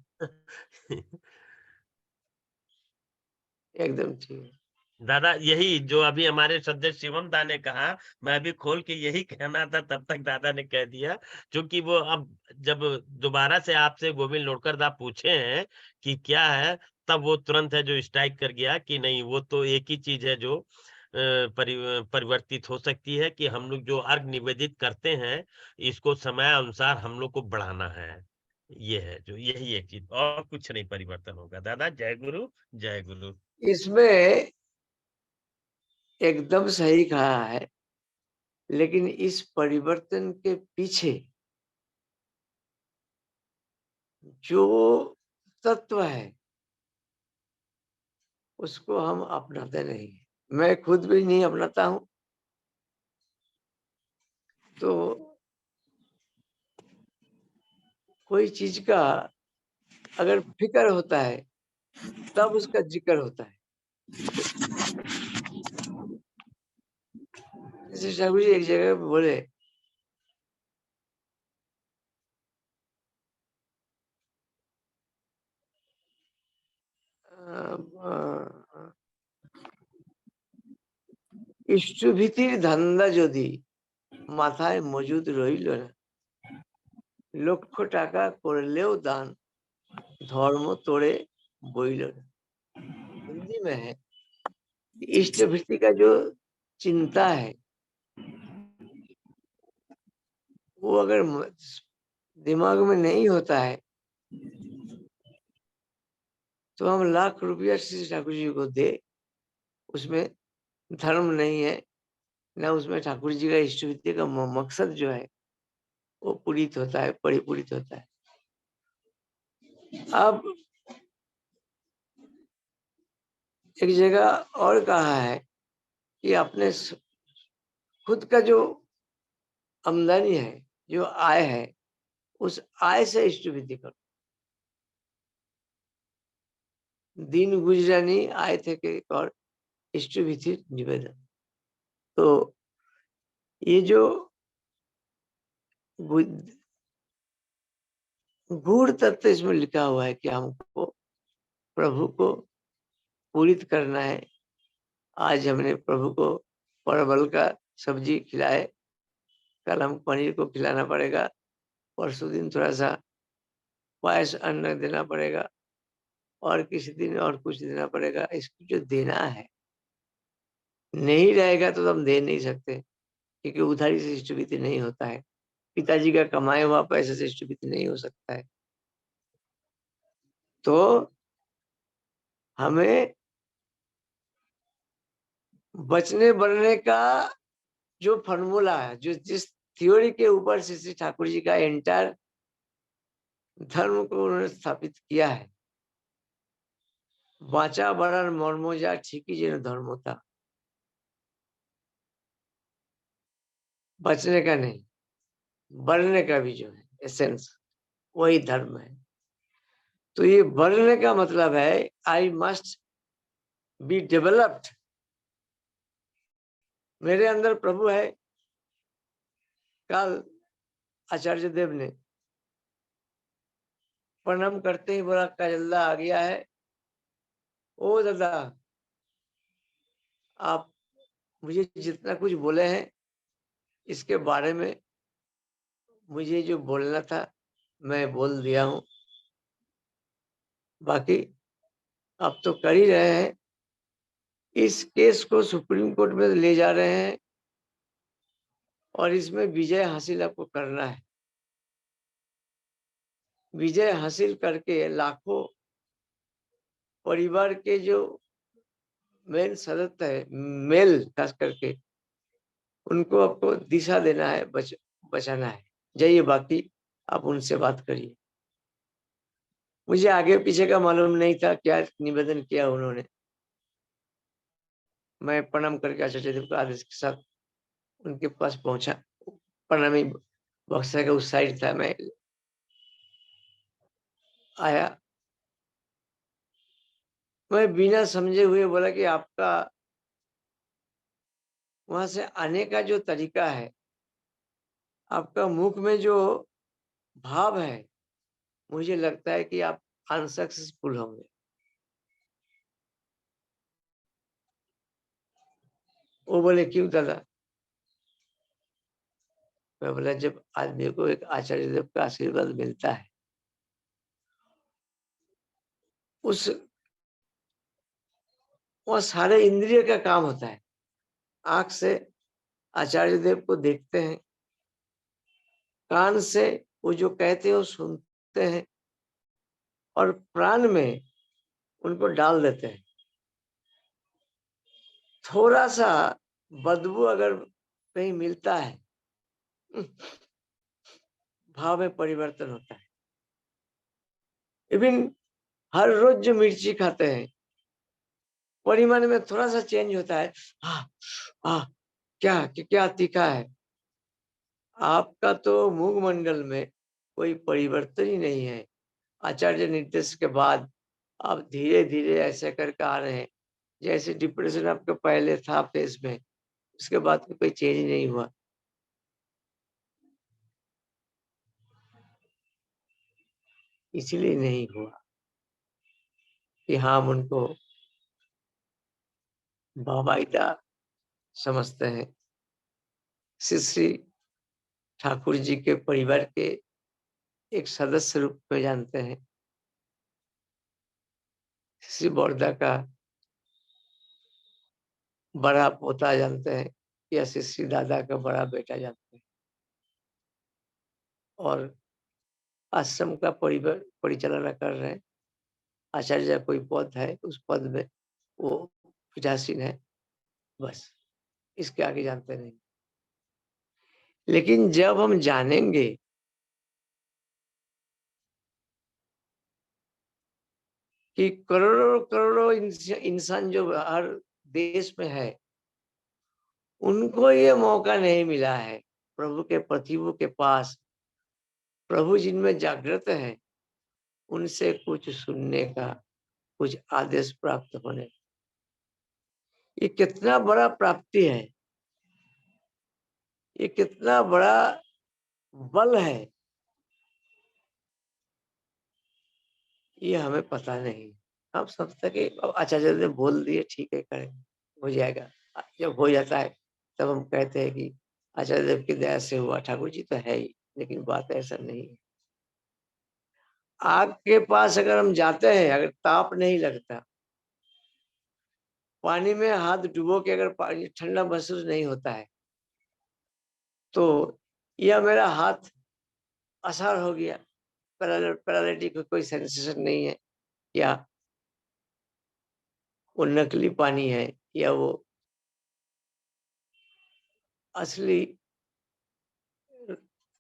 एकदम ठीक। दादा यही जो अभी हमारे सदस्य शिवम दा ने कहा, मैं अभी खोल के यही कहना था, तब तक दादा ने कह दिया। क्योंकि वो अब जब दोबारा से आपसे गोविंद लोडकर दा पूछे हैं कि क्या है, तब वो तुरंत है जो स्ट्राइक कर गया कि नहीं, वो तो एक ही चीज है जो परिवर्तित हो सकती है कि हम लोग जो अर्घ निवेदित करते हैं, इसको समय अनुसार हम लोग को बढ़ाना है। ये है जो, यही एक चीज, और कुछ नहीं परिवर्तन होगा। दादा जय गुरु, जय गुरु। इसमें एकदम सही कहा है, लेकिन इस परिवर्तन के पीछे जो तत्व है उसको हम अपनाते नहीं। मैं खुद भी नहीं अपनाता हूं। तो कोई चीज का अगर फिक्र होता है तब उसका जिक्र होता है। जैसे ठाकुर जी एक जगह पे बोले, ইষ্টভীতির ধান্দা যদি মাথায় মজুদ রইল না, লক্ষ টাকা করলেও দান धर्म तोड़े बोइल ना। हिंदी में है, इष्ट भीति का जो चिंता है वो अगर दिमाग में नहीं होता है तो हम लाख रुपया श्री ठाकुर जी को दे, उसमें धर्म नहीं है, ना उसमें ठाकुर जी का इष्ट भीति का मकसद जो है वो पूरित होता है, परिपूरित होता है। अब एक जगह और कहा है कि अपने खुद का जो आमदनी है, जो आय है, उस आय से इष्ट भीति करो। दिन गुजरानी आए थे के और इष्ट भीति निवेदन। तो ये जो गूढ़ तत्व इसमें लिखा हुआ है कि हमको प्रभु को पूरित करना है। आज हमने प्रभु को परवल का सब्जी खिलाए, कल हम पनीर को खिलाना पड़ेगा, परसों दिन थोड़ा सा पायस अन्न देना पड़ेगा, और किसी दिन और कुछ देना पड़ेगा। इसको जो देना है नहीं रहेगा तो हम दे नहीं सकते, क्योंकि उधारी से इष्टभीति नहीं होता है। पिताजी का कमाए हुआ पैसे से इष्टभीति नहीं हो सकता है। तो हमें बचने बढ़ने का जो फॉर्मूला है, जो जिस थ्योरी के ऊपर श्री ठाकुर जी का एंटायर धर्म को उन्होंने स्थापित किया है, वाचा बड़र मर्मोजा ठीक ही जो धर्म होता, बचने का नहीं, बढ़ने का भी जो है एसेंस, वही धर्म है। तो ये बढ़ने का मतलब है आई मस्ट बी डेवलप्ड। मेरे अंदर प्रभु है। कल आचार्य देव ने प्रणाम करते ही बोला, काजल्दा आ गया है। ओ दादा, आप मुझे जितना कुछ बोले हैं इसके बारे में मुझे जो बोलना था मैं बोल दिया हूँ, बाकी आप तो कर ही रहे हैं। इस केस को सुप्रीम कोर्ट में ले जा रहे हैं और इसमें विजय हासिल आपको करना है। विजय हासिल करके लाखों परिवार के जो मेन सदस्य है, मेल खास करके, उनको आपको दिशा देना है, बचाना है। जाइए, बाकी आप उनसे बात करिए। मुझे आगे पीछे का मालूम नहीं था क्या निवेदन किया उन्होंने। मैं प्रणाम करके आचार्य देव के आदेश के साथ उनके पास पहुंचा। प्रणामी बक्सा का उस साइड था, मैं आया। मैं बिना समझे हुए बोला कि आपका वहां से आने का जो तरीका है, आपका मुख में जो भाव है, मुझे लगता है कि आप अनसक्सेसफुल होंगे। वो बोले, क्यों दादा? मैं बोला, जब आदमी को एक आचार्य देव का आशीर्वाद मिलता है, उस वो सारे इंद्रिय का काम होता है। आंख से आचार्य देव को देखते हैं, कान से वो जो कहते हैं वो सुनते हैं, और प्राण में उनको डाल देते हैं। थोड़ा सा बदबू अगर कहीं मिलता है, भाव में परिवर्तन होता है। इवन हर रोज जो मिर्ची खाते हैं, परिमाण में थोड़ा सा चेंज होता है। क्या तीखा है। आपका तो मुखमंडल में कोई परिवर्तन ही नहीं है। आचार्य निर्देश के बाद आप धीरे धीरे ऐसे करके आ रहे हैं, जैसे डिप्रेशन आपके पहले था फेस में, उसके बाद कोई चेंज नहीं हुआ। इसलिए नहीं हुआ कि हम उनको बाबाइदा समझते हैं। श्री ठाकुर जी के परिवार के एक सदस्य रूप में जानते हैं। श्री बड़ौदा का बड़ा पोता जानते हैं, या श्री दादा का बड़ा बेटा जानते हैं। और आश्रम का परिचालना कर रहे हैं। आचार्य कोई पद है, उस पद में वो पीठासीन है, बस। इसके आगे जानते नहीं। लेकिन जब हम जानेंगे कि करोड़ों करोड़ों इंसान जो हर देश में है, उनको ये मौका नहीं मिला है प्रभु के प्रतिभु के पास, प्रभु जिनमें जागृत है, उनसे कुछ सुनने का, कुछ आदेश प्राप्त होने। ये कितना बड़ा प्राप्ति है, ये कितना बड़ा बल है, ये हमें पता नहीं। हम सब तक आचार्य ने बोल दिए, ठीक है, करें, हो जाएगा। जब हो जाता है तब हम कहते हैं कि आचार्य देव की दया से हुआ। ठाकुर जी तो है ही, लेकिन बात ऐसा नहीं है। आग के पास अगर हम जाते हैं, अगर ताप नहीं लगता, पानी में हाथ डुबो के अगर पानी ठंडा महसूस नहीं होता है, तो यह मेरा हाथ असर हो गया, पैरालिटिक कोई सेंसेशन नहीं है, या वो नकली पानी है, या वो असली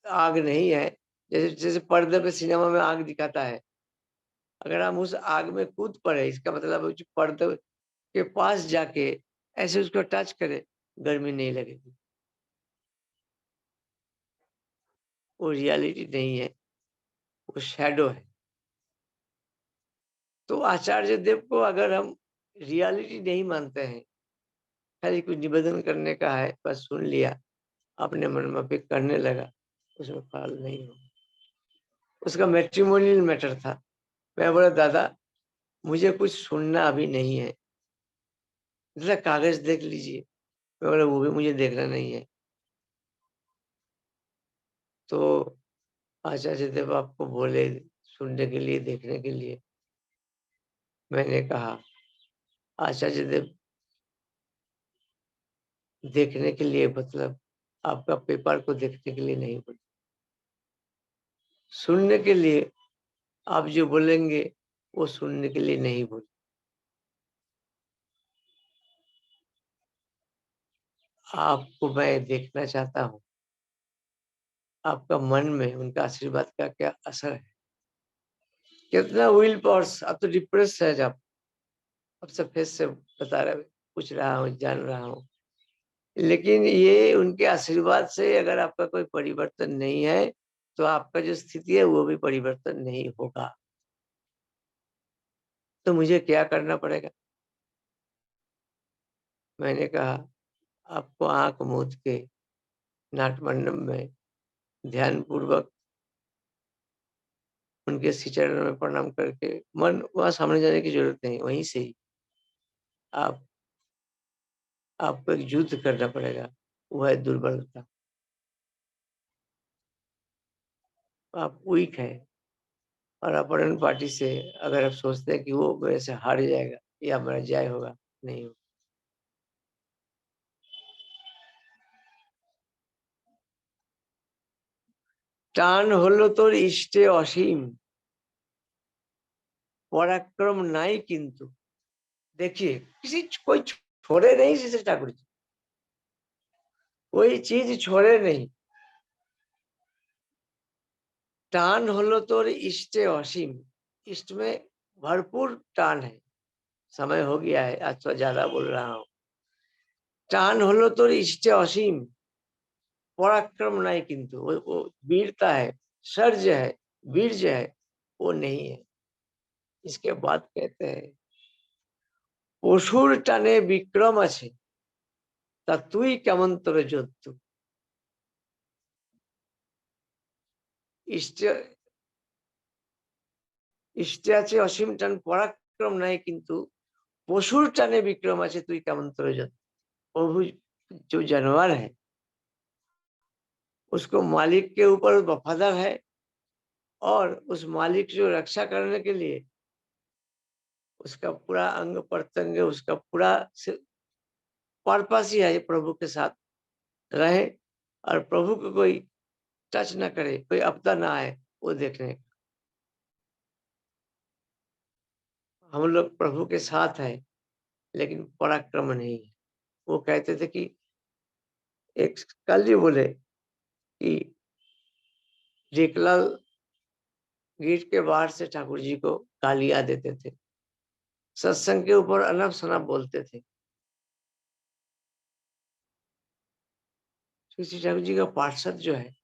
आग नहीं है। जैसे जैसे पर्दे पे सिनेमा में आग दिखाता है, अगर हम उस आग में कूद पड़े, इसका मतलब है पर्दे के पास जाके ऐसे उसको टच करे, गर्मी नहीं लगेगी। वो रियलिटी नहीं है, वो शैडो है। तो आचार्य देव को अगर हम रियलिटी नहीं मानते हैं, खाली कुछ निवेदन करने का है, बस सुन लिया, अपने मन में पे करने लगा, उसमें फल नहीं हो। उसका मैट्रिमोनियल मैटर था। मैं बोला दादा मुझे कुछ सुनना अभी नहीं है, जरा कागज देख लीजिए। मैं बोला वो भी मुझे देखना नहीं है। तो आचार्य देव आपको बोले सुनने के लिए, देखने के लिए। मैंने कहा आचार्य देव देखने के लिए मतलब आपका पेपर को देखने के लिए नहीं बोले, सुनने के लिए आप जो बोलेंगे वो सुनने के लिए नहीं बोले। आपको मैं देखना चाहता हूँ, आपका मन में उनका आशीर्वाद का क्या असर है, कितना विल पावर्स। आप तो डिप्रेस है, जब अब सब फेस से बता रहे, पूछ रहा हूँ, जान रहा हूँ, लेकिन ये उनके आशीर्वाद से अगर आपका कोई परिवर्तन नहीं है तो आपका जो स्थिति है वो भी परिवर्तन नहीं होगा। तो मुझे क्या करना पड़ेगा? मैंने कहा आपको आंख मूंद के नाट मंडप में ध्यान पूर्वक उनके श्री चरणों में प्रणाम करके, मन वहां सामने जाने की जरूरत नहीं, वहीं से ही आपको एक युद्ध करना पड़ेगा, वो है दुर्बलता। आप वीक है और अपोनेंट पार्टी से अगर आप सोचते हैं कि वो मेरे से हार जाएगा या मेरा जय होगा, नहीं होगा। টান হলো তোর ইষ্টে অসীম, पराक्रम नहीं किंतु। देखिए किसी कोई छोड़े नहीं, श्री ठाकुर जी कोई चीज छोड़े नहीं। टान हलो तोर इष्टे असीम, इष्ट में भरपूर टान है। समय हो गया है, आज तो ज्यादा बोल रहा हूँ। टान हलो तोर इष्टे असीम, पराक्रम नहीं किंतु। वो वीरता है, शौर्य है, वीर्य है, वो नहीं है। इसके बाद कहते हैं পশুর টানে বিক্রম আছে, তা তুই কেমন তোরে যোদ্ধু। ইষ্টে আছে অসীম টান, পরাক্রম নাই কিন্তু পশুর টাने विक्रम আছে, তুই কেমন তোরে যোদ্ধু। प्रभु जो जानवर है उसको मालिक के ऊपर वफादार है, और उस मालिक जो रक्षा करने के लिए उसका पूरा अंग प्रत्यंग, उसका पूरा पर्पस ही है प्रभु के साथ रहे, और प्रभु को कोई टच ना करे, कोई आपदा ना आए, वो देखने। हम लोग प्रभु के साथ हैं लेकिन पराक्रम नहीं है। वो कहते थे कि एक कल जी बोले कि जेकलाल गेट के बाहर से ठाकुर जी को गालियां देते थे, सत्संग के ऊपर अनब शनब बोलते थे। श्री ठाकुर जी का पार्षद जो है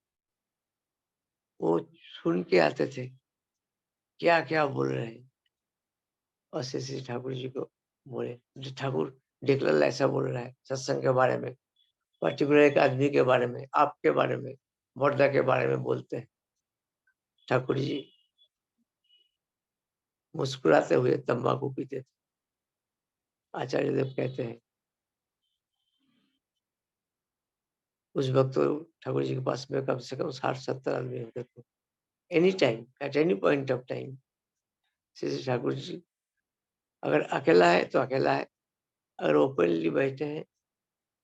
वो सुन के आते थे क्या क्या बोल रहे हैं, और श्री ठाकुर जी को बोले ठाकुर डेकलाल ऐसा बोल रहा है सत्संग के बारे में, पर्टिकुलर एक आदमी के बारे में, आपके बारे में, बर्दा के बारे में बोलते हैं। ठाकुर जी मुस्कुराते हुए तंबाकू पीते थे। आचार्य देव कहते हैं उस वक्त तो ठाकुर जी के पास में कम से कम 60-70 आदमी होते थे। Any time, at any point of time Shri Thakur ji अगर अकेला है तो अकेला है, अगर ओपनली बैठे हैं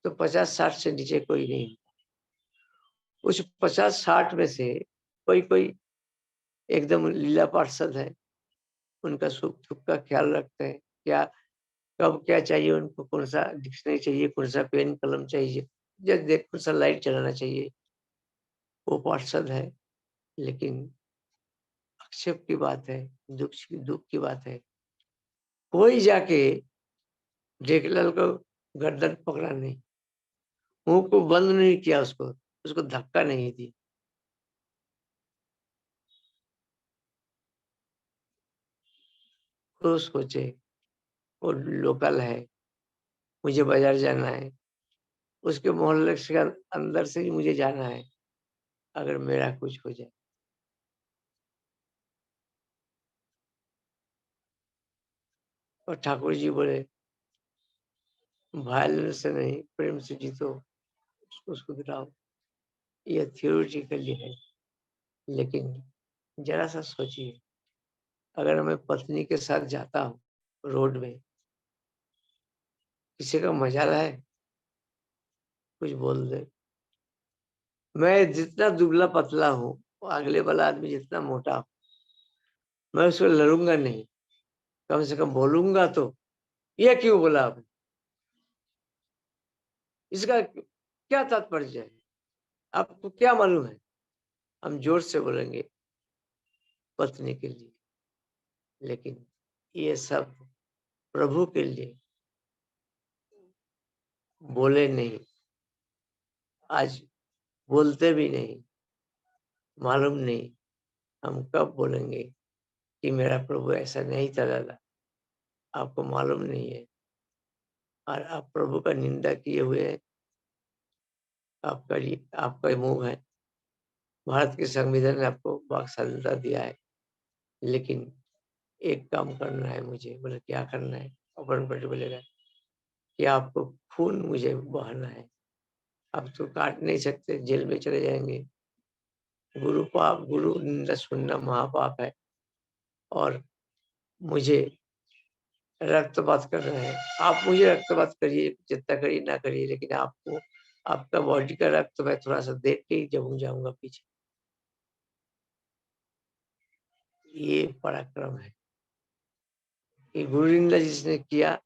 तो 50-60 से नीचे कोई नहीं। उस 50-60 में से कोई कोई एकदम लीला पार्षद है, उनका सुख दुख का ख्याल रखते हैं, क्या कब क्या चाहिए उनको, कौन सा डिक्शनरी चाहिए, कौन सा पेन कलम चाहिए, जब देख कौन सा लाइट चलाना चाहिए, वो पार्षद है। लेकिन आक्षेप की बात है, दुख की बात है, कोई जाके जेठलाल को गर्दन पकड़ा नहीं, मुंह को बंद नहीं किया, उसको धक्का नहीं दी, तो सोचे वो लोकल है, मुझे बाजार जाना है, उसके मोहल्ले के अंदर से ही मुझे जाना है, अगर मेरा कुछ हो जाए। और ठाकुर जी बोले वायलेंस से नहीं, प्रेम से जीतो, उसको गिराओ। ये थियोरिटिकली है, लेकिन जरा सा सोचिए, अगर मैं पत्नी के साथ जाता हूँ रोड में, किसी का मजाल है कुछ बोल दे, मैं जितना दुबला पतला हूँ, अगले वाला आदमी जितना मोटा हो, मैं उसको लड़ूंगा नहीं, कम से कम बोलूंगा तो ये क्यों बोला आपने, इसका क्या तात्पर्य है, आपको क्या मालूम है। हम जोर से बोलेंगे पत्नी के लिए, लेकिन ये सब प्रभु के लिए बोले नहीं, आज बोलते भी नहीं, मालूम नहीं हम कब बोलेंगे कि मेरा प्रभु ऐसा नहीं था दादा, आपको मालूम नहीं है, और आप प्रभु का निंदा किए हुए हैं। आपका मुंह है, भारत के संविधान ने आपको वाक स्वाधीनता दिया है, लेकिन एक काम करना है मुझे। बोले क्या करना है। अपन पट बोलेगा कि आपको खून मुझे बहाना है, आप तो काट नहीं सकते, जेल में चले जाएंगे। गुरु निंदा सुनना महापाप है, और मुझे रक्तपात कर रहे हैं। आप मुझे रक्तपात करिए, जितना करिए ना करिए, लेकिन आपको आपका बॉडी का रक्त मैं थोड़ा सा देख के ही जब जाऊंगा पीछे। ये पराक्रम है कि गुरु निंदा जिसने किया,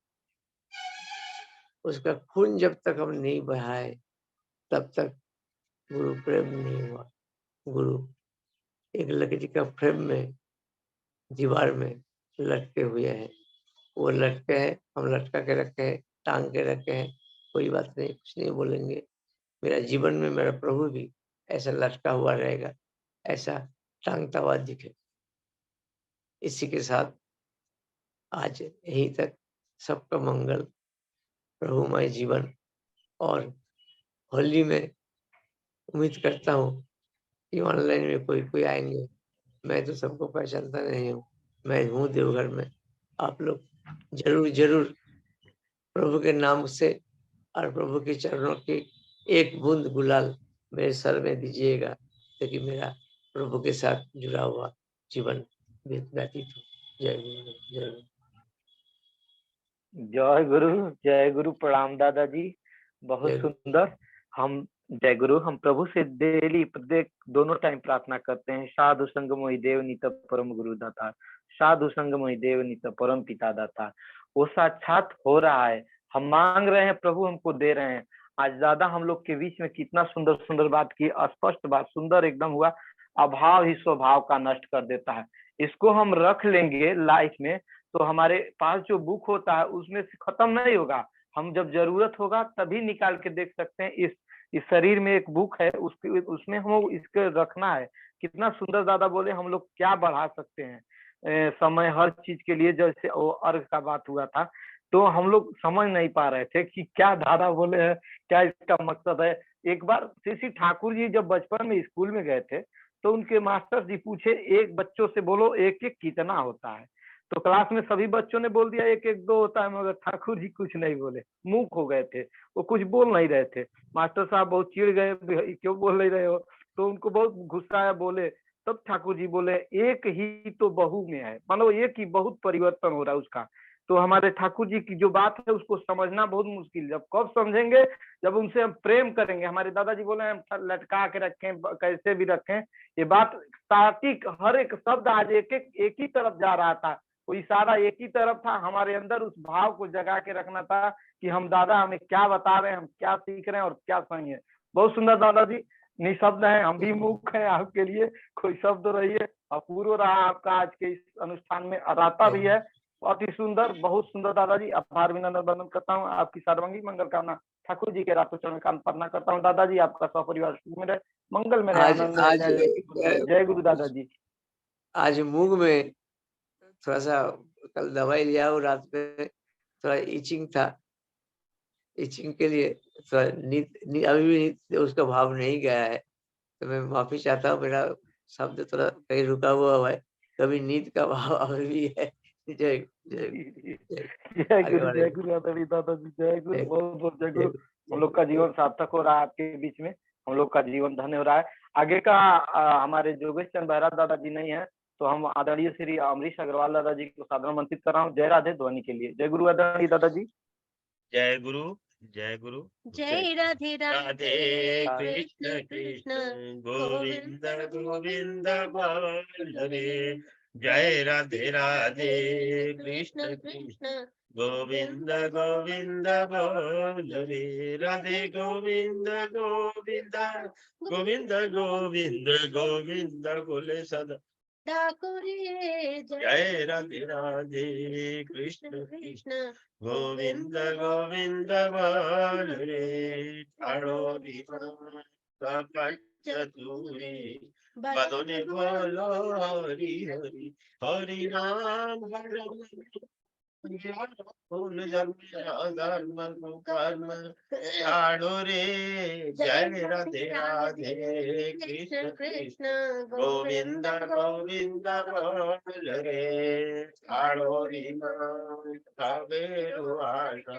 उसका खून जब तक हम नहीं बहाए तब तक गुरु प्रेम नहीं हुआ। गुरु एक लकड़ी का फ्रेम में दीवार में लटके हुए हैं, वो लटके हैं, हम लटका के रखे हैं, टांग के रखे हैं, कोई बात नहीं, कुछ नहीं बोलेंगे। मेरा जीवन में मेरा प्रभु भी ऐसा लटका हुआ रहेगा, ऐसा टांगता हुआ दिखे। इसी के साथ आज यहीं तक, सबका मंगल, प्रभुमय जीवन। और होली में उम्मीद करता हूँ कि ऑनलाइन में कोई आएंगे। मैं तो सबको पहचानता नहीं हूँ, मैं हूँ देवघर में। आप लोग जरूर प्रभु के नाम से और प्रभु के चरणों की एक बूंद गुलाल मेरे सर में दीजिएगा, ताकि मेरा प्रभु के साथ जुड़ा हुआ जीवन व्यतीत हो। जय गुरु, जय गुरु। जय गुरु, जय गुरु। प्रणाम दादाजी, बहुत जय गुरु। सुंदर। हम जय गुरु, हम प्रभु से डेली प्रत्येक दोनों टाइम प्रार्थना करते हैं। साधु संग मोहि देव नित परम गुरु दाता, साधु संग मोहि देव नित परम पिता दाता। वो साक्षात हो रहा है, हम मांग रहे हैं, प्रभु हमको दे रहे हैं। आज दादा हम लोग के बीच में कितना सुंदर सुंदर बात की, स्पष्ट बात, सुंदर एकदम हुआ। अभाव ही स्वभाव का नष्ट कर देता है। इसको हम रख लेंगे लाइफ में, तो हमारे पास जो बुक होता है उसमें से खत्म नहीं होगा। हम जब जरूरत होगा तभी निकाल के देख सकते हैं। इस शरीर में एक बुक है, उसमें हम इसको रखना है। कितना सुंदर दादा बोले, हम लोग क्या बढ़ा सकते हैं समय हर चीज के लिए। जैसे वो अर्घ का बात हुआ था, तो हम लोग समझ नहीं पा रहे थे कि क्या दादा बोले हैं, क्या इसका मकसद है। एक बार श्री ठाकुर जी जब बचपन में स्कूल में गए थे, तो उनके मास्टर जी पूछे, एक बच्चों से बोलो एक एक कितना होता है। तो क्लास में सभी बच्चों ने बोल दिया एक एक 2 होता है, मगर ठाकुर जी कुछ नहीं बोले, मूक हो गए थे, वो कुछ बोल नहीं रहे थे। मास्टर साहब बहुत चिढ़ गए, क्यों बोल नहीं रहे हो, तो उनको बहुत गुस्सा आया, बोले। तब ठाकुर जी बोले, एक ही तो बहु में है, मतलब एक ही बहुत परिवर्तन हो रहा है उसका। तो हमारे ठाकुर जी की जो बात है उसको समझना बहुत मुश्किल, जब कब समझेंगे, जब उनसे हम प्रेम करेंगे। हमारे दादाजी बोले हम लटका के रखें, कैसे भी रखें, ये बात तार्किक, हर एक शब्द आज एक ही तरफ जा रहा था, वो इशारा एक ही तरफ था। हमारे अंदर उस भाव को जगा के रखना था कि हम दादा हमें क्या बता रहे हैं, हम क्या सीख रहे हैं और क्या सही है। बहुत सुंदर दादाजी, निशब्द है, हम भी मूक हैं आपके लिए, कोई शब्द रहिए। अपूर्व रहा आपका आज के इस अनुष्ठान में, अराता भी है, बहुत ही सुंदर, बहुत सुंदर दादाजी। आभार विनम्र वंदन करता हूँ, आपकी सर्वांगीण मंगल कामना ठाकुर जी के रातों चरण का प्रार्थना करता हूँ। दादाजी आपका सपरिवार सुख में रहे, मंगल में रहे, आनंद में रहे। जय गुरु दादाजी। आज मुंह में थोड़ा सा कल दवाई लिया, वो रात में थोड़ा इचिंग था, इचिंग के लिए थोड़ा नींद अभी भी उसका भाव नहीं गया है, तो मैं माफी चाहता हूँ, मेरा शब्द थोड़ा कहीं रुका हुआ है, कभी नींद का भाव अभी भी है। जय जय जय गुरु दादाजी, जय गुरु, बहुत बहुत जय गुरु। हम लोग का जीवन सार्थक हो रहा है आपके बीच में, हम लोग का जीवन धन्य हो रहा है। आगे का हमारे जोगेश चंद बहरा दादाजी नहीं है, तो हम आदरणीय श्री अमरीश अग्रवाल दादाजी को सादर आमंत्रित कर रहा हूँ जय राधे ध्वनि के लिए। जय गुरु आदरणीय दादाजी। जय गुरु, जय गुरु। जय राधे राधे राधे कृष्ण कृष्ण कृष्ण कृष्ण गोविंद गोविंद बोले। जय राधे राधे कृष्ण कृष्ण गोविंद गोविंद बोले। राधे गोविंद गोविंद गोविंद गोविंद गोविंद बोले सदा। ठाकुरे जय राधे राधे कृष्ण कृष्ण गोविंद गोविंद बोले। ठाड़ो कपट चतुरी बदने बोलो हरि हरि हरि राम फूल जन्म धर्म कर्म ठाड़ो रे। जय राधे राधे कृष्ण कृष्ण गोविंद गोविंद बोल रे। ठाड़ो रे कावेरो आशा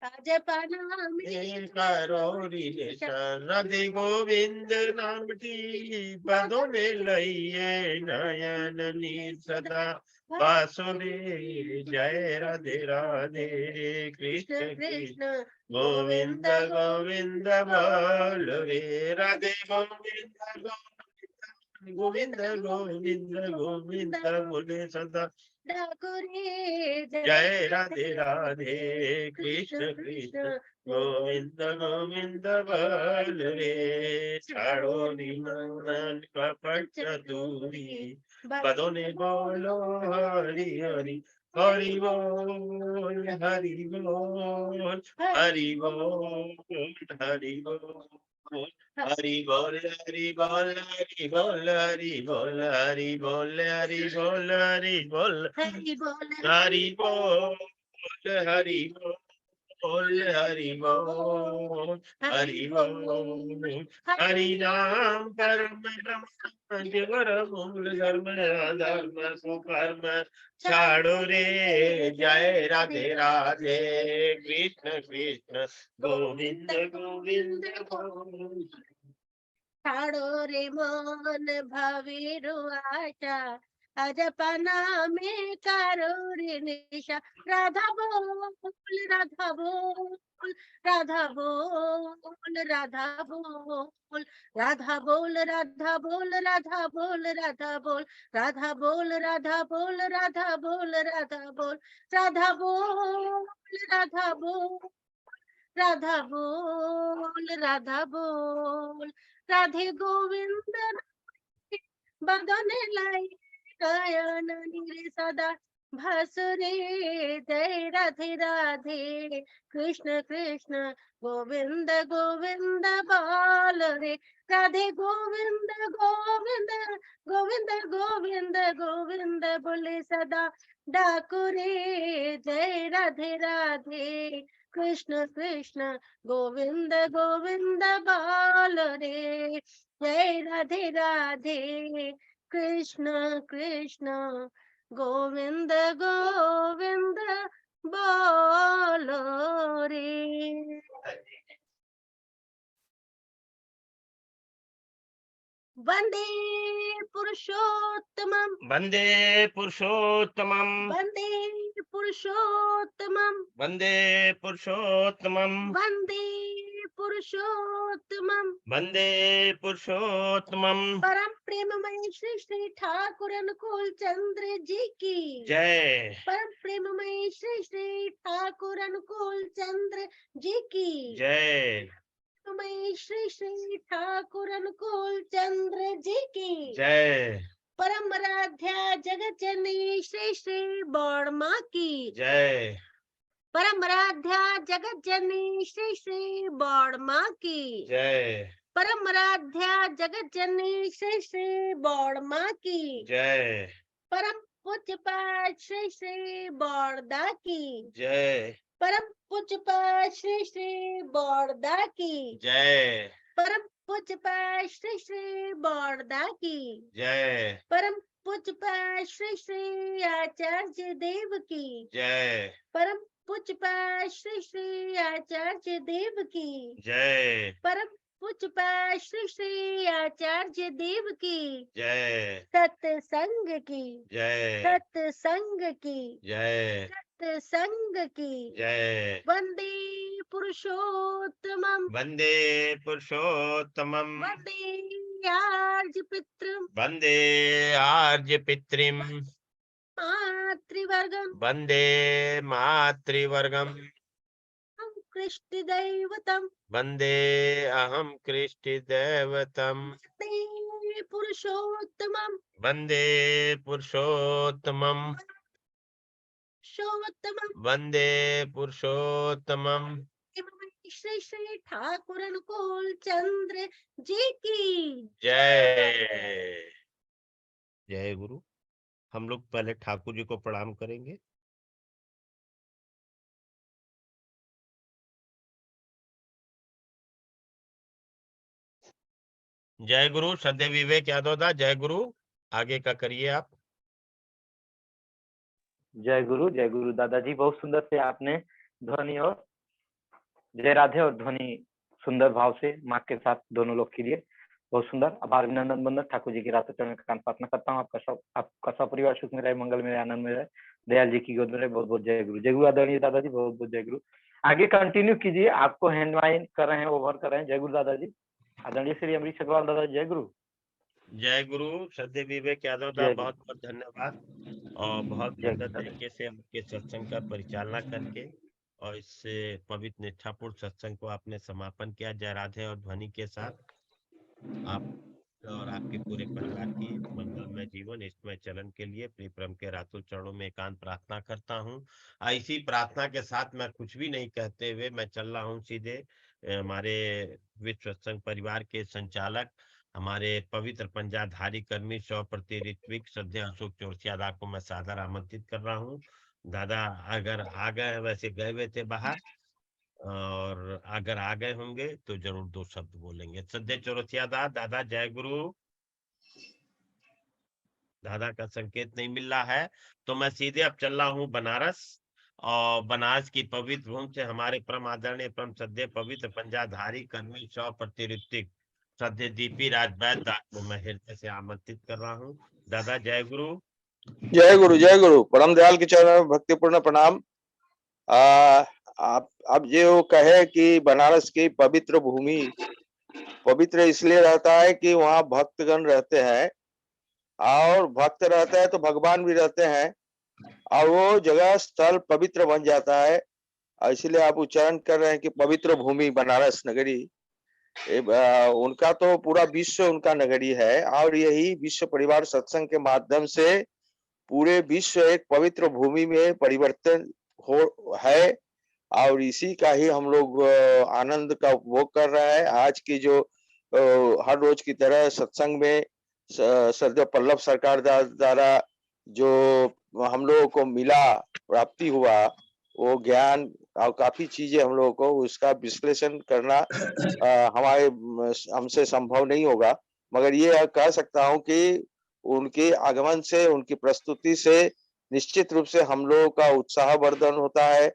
आज पाना में करो रिलेशन। राधे गोविंद नाम की पदों में लइए नयन नीर सदा बासुरी। जय राधे राधे कृष्ण कृष्ण गोविंद गोविंद बोल रे। राधे गोविंद गोविंद गोविंद गोविंद बोले सदा। ठाकुरे जय राधे राधे कृष्ण कृष्ण गोविंद गोविंद बोल रे। छाड़ो निमन कपट चतुरी बदने बोलो हरि हरि हरि बोल हरि बोल हरि बोल हरि बोल हरि बोल हरि बोल हरि बोल हरि बोल हरि बोल हरि बोल हरि बोल हरि बोल हरि बोल हरि बोल हरि बोल हरि बोल। हरि नाम परम ब्रह्म जीवर मूल धर्म धर्म सुकर्म छाड़ो रे। जय राधे राधे कृष्ण कृष्ण गोविंद गोविंद गोविंद। ठाड़ो रे मन भवीरु आशा अजपना में करो रे निशा। राधा बोल राधा बोल राधा बोल राधा बोल राधा बोल राधा बोल राधा बोल राधा बोल राधा बोल राधा बोल राधा बोल राधा बोल राधा बोल राधा बोल राधा बोल राधा बोल। राधे गोविंद बदन लाई गायन नीरे सदा भसुरे। जय राधे राधे कृष्ण कृष्ण गोविंद गोविंद बाल रे। राधे गोविंद गोविंद गोविंद गोविंद गोविंद बोले सदा डाकुरे। जय राधे राधे कृष्ण कृष्ण गोविंद गोविंद बाल रे। जय राधे राधे कृष्ण कृष्ण गोविंद गोविंद बोलो रे। वंदे पुरुषोत्तमं वंदे पुरुषोत्तमं वंदे पुरुषोत्तमं वंदे पुरुषोत्तमं वंदे पुरुषोत्तमं वंदे पुरुषोत्तमं। परम प्रेममय श्री श्री ठाकुर अनुकूल चंद्र जी की जय। परम प्रेममय श्री श्री ठाकुर अनुकूल चंद्र जी की जय। प्रेममय श्री श्री ठाकुर अनुकूल चंद्र जी की जय। परम आराध्या जगत जननी श्री श्री बौड़मा की जय। परम आराध्या जगत जननी श्री श्री बौड़मा की जय। परम आराध्या जगत जननी श्री श्री बौड़मा की जय। परम पूज्य पाठ श्री श्री बड़ौदा की जय परम पूज्य पाठ श्री श्री बड़ौदा की जय परम पूज्य पाठ श्री श्री बड़ौदा की जय परम पूज्य पाठ श्री श्री आचार्य देव की जय परम पूज्य पाठ श्री श्री आचार्य देव की जय परम पूज्य पाठ श्री श्री आचार्य देव की जय सत्संग की जय सत्संग की जय सत्संग की जय वंदे पुरुषोत्तमं वंदे पुरुषोत्तमं वंदे आर्य पितृम वंदे आर्य पितृम मातृवर्गम वंदे मातृवर्गम कृष्ण दैवतम वंदे अहम कृष्टि दैवतम वंदे पुरुषोत्तमं वंदे पुरुषोत्तमं पुरुषोत्तमं वंदे पुरुषोत्तमं श्री श्री ठाकुर अनुकूल चंद्र जी की जय जय गुरु। हम लोग पहले ठाकुर जी को प्रणाम करेंगे। जय गुरु। श्रद्धेय विवेक यादव दा, जय गुरु। आगे का करिए आप। जय गुरु दादाजी, बहुत सुंदर से आपने ध्वनि और जय राधे और ध्वनि सुंदर भाव से माँ के साथ दोनों लोग के लिए बहुत सुंदर। आभार अभिनंदन बंदन। ठाकुर जी की रात चरण में कान प्रार्थना करता हूँ आपका सब परिवार सुख में रहे, मंगल में रहे, आनंद में रहे, दयाल जी की गोद में रहे। बहुत बहुत जय गुरु। जय गुरु आदरणीय दादाजी, बहुत बहुत जय गुरु। आगे कंटिन्यू कीजिए, आपको हैंड वाइन कर रहे हैं, ओवर कर रहे हैं। जय गुरु दादाजी। आदरणीय श्री अमरीश अग्रवाल दादा, जय गुरु। जय गुरु। श्रद्धेय विवेक यादव दा, जय बहुत बहुत धन्यवाद और बहुत जय सुंदर गुरु। तरीके से आपके सत्संग का परिचालना करके और इससे पवित्र निष्ठापूर्ण सत्संग को आपने समापन किया। जय राधे और ध्वनि के साथ आप और आपके पूरे परिवार की मंगलमय जीवन इसमें चलन के लिए प्रियप्रम के रातुल चरणों में एकांत प्रार्थना करता हूँ। इसी प्रार्थना के साथ मैं कुछ भी नहीं कहते हुए मैं चल रहा हूँ सीधे हमारे विश्व सत्संग परिवार के संचालक, हमारे पवित्र पंजाधारी कर्मी 100% ऋत्विक श्रद्धेय अशोक चौरसिया दा को मैं सादर आमंत्रित कर रहा हूँ। दादा अगर आ गए, वैसे गए हुए थे बाहर, और अगर आ गए होंगे तो जरूर 2 शब्द बोलेंगे। श्रद्धेय चौरसिया दा, दादा जय गुरु। दादा का संकेत नहीं मिल रहा है, तो मैं सीधे अब चल रहा हूँ बनारस, और बनारस की पवित्र भूमि से हमारे परम आदरणीय परम श्रद्धेय पवित्र पंजाधारी कर्मी 100% ऋत्विक श्रद्धेय दीपी राज वैद्य को मैं हृदय से आमंत्रित कर रहा हूँ। दादा जय गुरु। जय गुरु। परम दयाल के चरणों में भक्तिपूर्ण प्रणाम। आप अब जो कहे कि बनारस की पवित्र भूमि पवित्र इसलिए रहता है कि वहाँ भक्तगण रहते हैं, और भक्त रहते हैं तो भगवान भी रहते हैं, और वो जगह स्थल पवित्र बन जाता है। इसलिए आप उच्चारण कर रहे हैं कि पवित्र भूमि बनारस नगरी। उनका तो पूरा विश्व उनका नगरी है, और यही विश्व परिवार सत्संग के माध्यम से पूरे विश्व एक पवित्र भूमि में परिवर्तन हो है, और इसी का ही हम लोग आनंद का उपभोग कर रहे हैं। आज की जो हर रोज की तरह सत्संग में श्रद्धेय पल्लव सरकार द्वारा जो हम लोगों को मिला, प्राप्ति हुआ, वो ज्ञान और काफी चीजें हम लोगों को उसका विश्लेषण करना हमारे हमसे संभव नहीं होगा, मगर ये कह सकता हूँ कि उनके आगमन से, उनकी प्रस्तुति से निश्चित रूप से हम लोगों का उत्साह वर्धन होता है।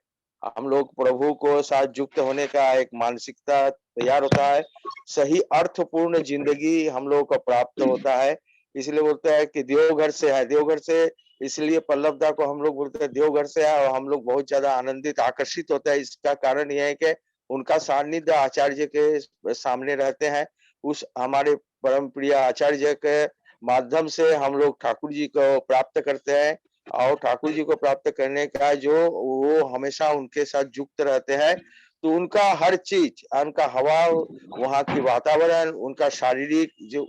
हम लोग प्रभु को साथ युक्त होने का एक मानसिकता तैयार होता है, सही अर्थपूर्ण जिंदगी हम लोगों को प्राप्त होता है। इसलिए बोलते हैं कि देवघर से है, देवघर से इसलिए पल्लवदा को हम लोग बोलते हैं देवघर से है, और हम लोग बहुत ज्यादा आनंदित आकर्षित होते हैं। इसका कारण यह है कि उनका सानिध्य आचार्य के सामने रहते हैं। उस हमारे परम प्रिय आचार्य के माध्यम से हम लोग ठाकुर जी को प्राप्त करते हैं, और ठाकुर जी को प्राप्त करने का जो वो हमेशा उनके साथ युक्त रहते हैं, तो उनका हर चीज, उनका हवा, वहाँ की वातावरण, उनका शारीरिक जो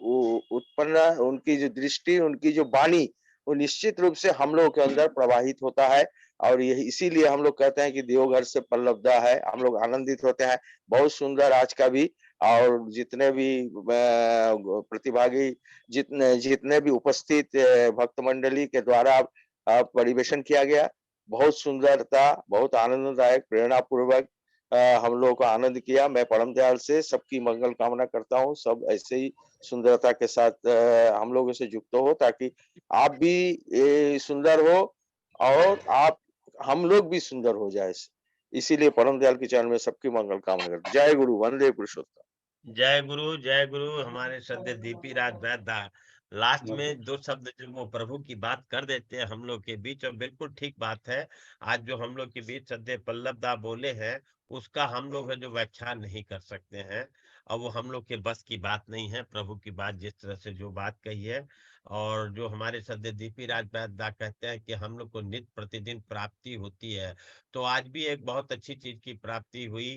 उत्पन्न, उनकी जो दृष्टि, उनकी जो वाणी, वो निश्चित रूप से हम लोग के अंदर प्रवाहित होता है। और यही इसीलिए हम लोग कहते हैं कि देवघर से पल्लवदा है। हम लोग आनंदित होते हैं। बहुत सुंदर आज का भी, और जितने भी प्रतिभागी, जितने भी उपस्थित भक्त मंडली के द्वारा परिवेशन किया गया। बहुत सुंदर था, बहुत आनंददायक, प्रेरणापूर्वक हम लोगों को आनंद किया। मैं परम दयाल से सबकी मंगल कामना करता हूँ, सब ऐसे ही सुंदरता के साथ हम लोगों से युक्त हो, ताकि आप भी सुंदर हो और आप हम लोग भी सुंदर हो जाए। इसीलिए परम दयाल के चरण में सबकी मंगल कामना करते। जय गुरु, वंदे पुरुषोत्तम। जय गुरु हमारे श्रद्धेय दीपी राज वैद्य लास्ट में 2 शब्द जो वो प्रभु की बात कर देते हैं हम लोग के बीच, और बिल्कुल ठीक बात है। आज जो हम लोग के बीच श्रद्धेय पल्लव दा बोले हैं, उसका हम लोग है जो व्याख्यान नहीं कर सकते हैं, और वो हम लोग के बस की बात नहीं है। प्रभु की बात जिस तरह से जो बात कही है, और जो हमारे श्रद्धेय दीपी राज वैद्य कहते हैं कि हम लोग को नित्य प्रतिदिन प्राप्ति होती है, तो आज भी एक बहुत अच्छी चीज की प्राप्ति हुई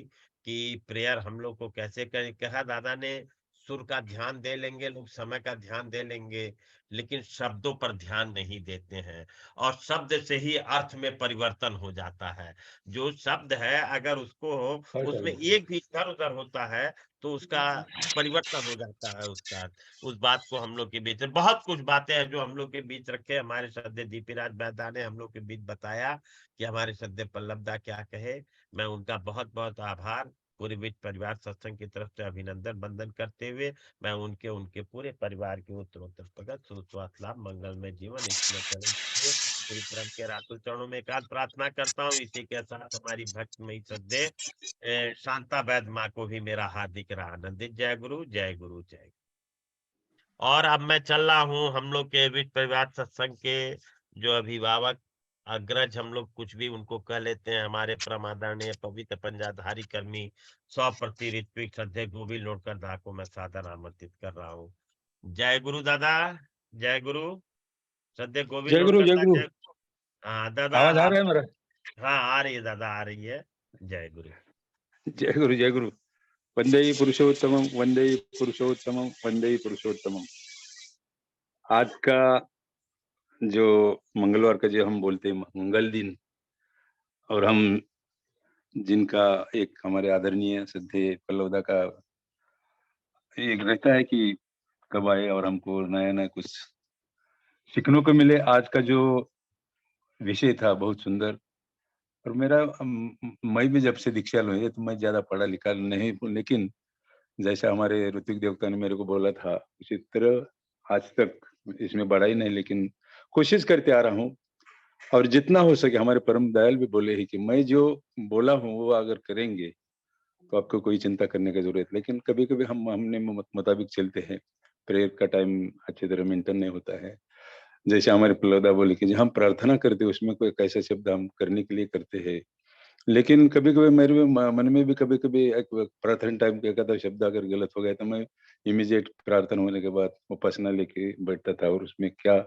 कि प्रेयर हम लोग को कैसे करें। कहा दादा ने, सुर का ध्यान दे लेंगे लोग, समय का ध्यान दे लेंगे, लेकिन शब्दों पर ध्यान नहीं देते हैं, और शब्द से ही अर्थ में परिवर्तन हो जाता है। जो शब्द है अगर उसको उसमें एक भी इधर उधर होता है तो उसका परिवर्तन हो जाता है उसका अर्थ। उस बात को हम लोग के बीच बहुत कुछ बातें हैं जो हम लोग के बीच रखे। हमारे श्रद्धेय दीपीराज वैद्य ने हम लोग के बीच बताया कि हमारे श्रद्धेय पल्लवदा क्या कहे। मैं उनका बहुत बहुत आभार पूरे विश्व परिवार सत्संग की तरफ से अभिनंदन वंदन करते हुए, मैं उनके उनके पूरे परिवार के उत्तरोत्तर प्रगत स्वास्थ्य लाभ मंगलमय जीवन इच्छा करें श्री परम के रातुल चरणों में एकांत प्रार्थना करता हूँ। इसी के साथ हमारी भक्तमयी श्रद्धेय शांता वैद्य माँ को भी मेरा हार्दिक आनंदित जय गुरु जय गुरु जय। और अब मैं चल रहा हूँ हम लोग के विश्व परिवार सत्संग के जो अभिभावक अग्रज, हम लोग कुछ भी उनको कह लेते हैं, हमारे परम आदरणीय पवित्र पंजाधारी कर्मी 100% ऋत्विक श्रद्धेय गोविंद लोडकर दा को मैं सादर आमंत्रित कर रहा हूँ। जय गुरु दादा, जय गुरु श्रद्धेय गोविंद जय गुरु, लोडकर जय दा गुरु। जय। हाँ दादा आवाज आ आप। रहा है मेरा? हाँ आ रही है दादा, आ रही है। जय गुरु जय गुरु, जय गुरु। वंदे पुरुषोत्तमम, वंदे पुरुषोत्तमम, वंदे पुरुषोत्तमम। आज का जो मंगलवार का जो हम बोलते हैं मंगल दिन, और हम जिनका एक हमारे आदरणीय श्रद्धेय पल्लवदा का एक रहता है कि कब आए और हमको नया नया कुछ सीखने को मिले। आज का जो विषय था बहुत सुंदर। और मेरा मैं भी जब से दीक्षा ली है तो मैं ज्यादा पढ़ा लिखा नहीं हूँ, लेकिन जैसा हमारे ऋत्विक देवता ने मेरे को बोला था उसी तरह आज तक इसमें बढ़ा ही नहीं, लेकिन कोशिश करते आ रहा हूँ। और जितना हो सके, हमारे परम दयाल भी बोले ही कि मैं जो बोला हूँ वो अगर करेंगे तो आपको कोई चिंता करने की जरूरत। लेकिन कभी कभी हम हमने मुताबिक चलते हैं, प्रेयर का टाइम अच्छी तरह मेंटेन नहीं होता है। जैसे हमारे पल्लवदा बोले कि जो हम प्रार्थना करते हैं उसमें कोई ऐसा शब्द हम करने के लिए करते हैं, लेकिन कभी-कभी मेरे मन में भी कभी-कभी एक प्रार्थना टाइम का एक आधा शब्द अगर गलत हो गया तो मैं इमीडिएट प्रार्थना होने के बाद उपासना लेके बैठता था, और उसमें क्या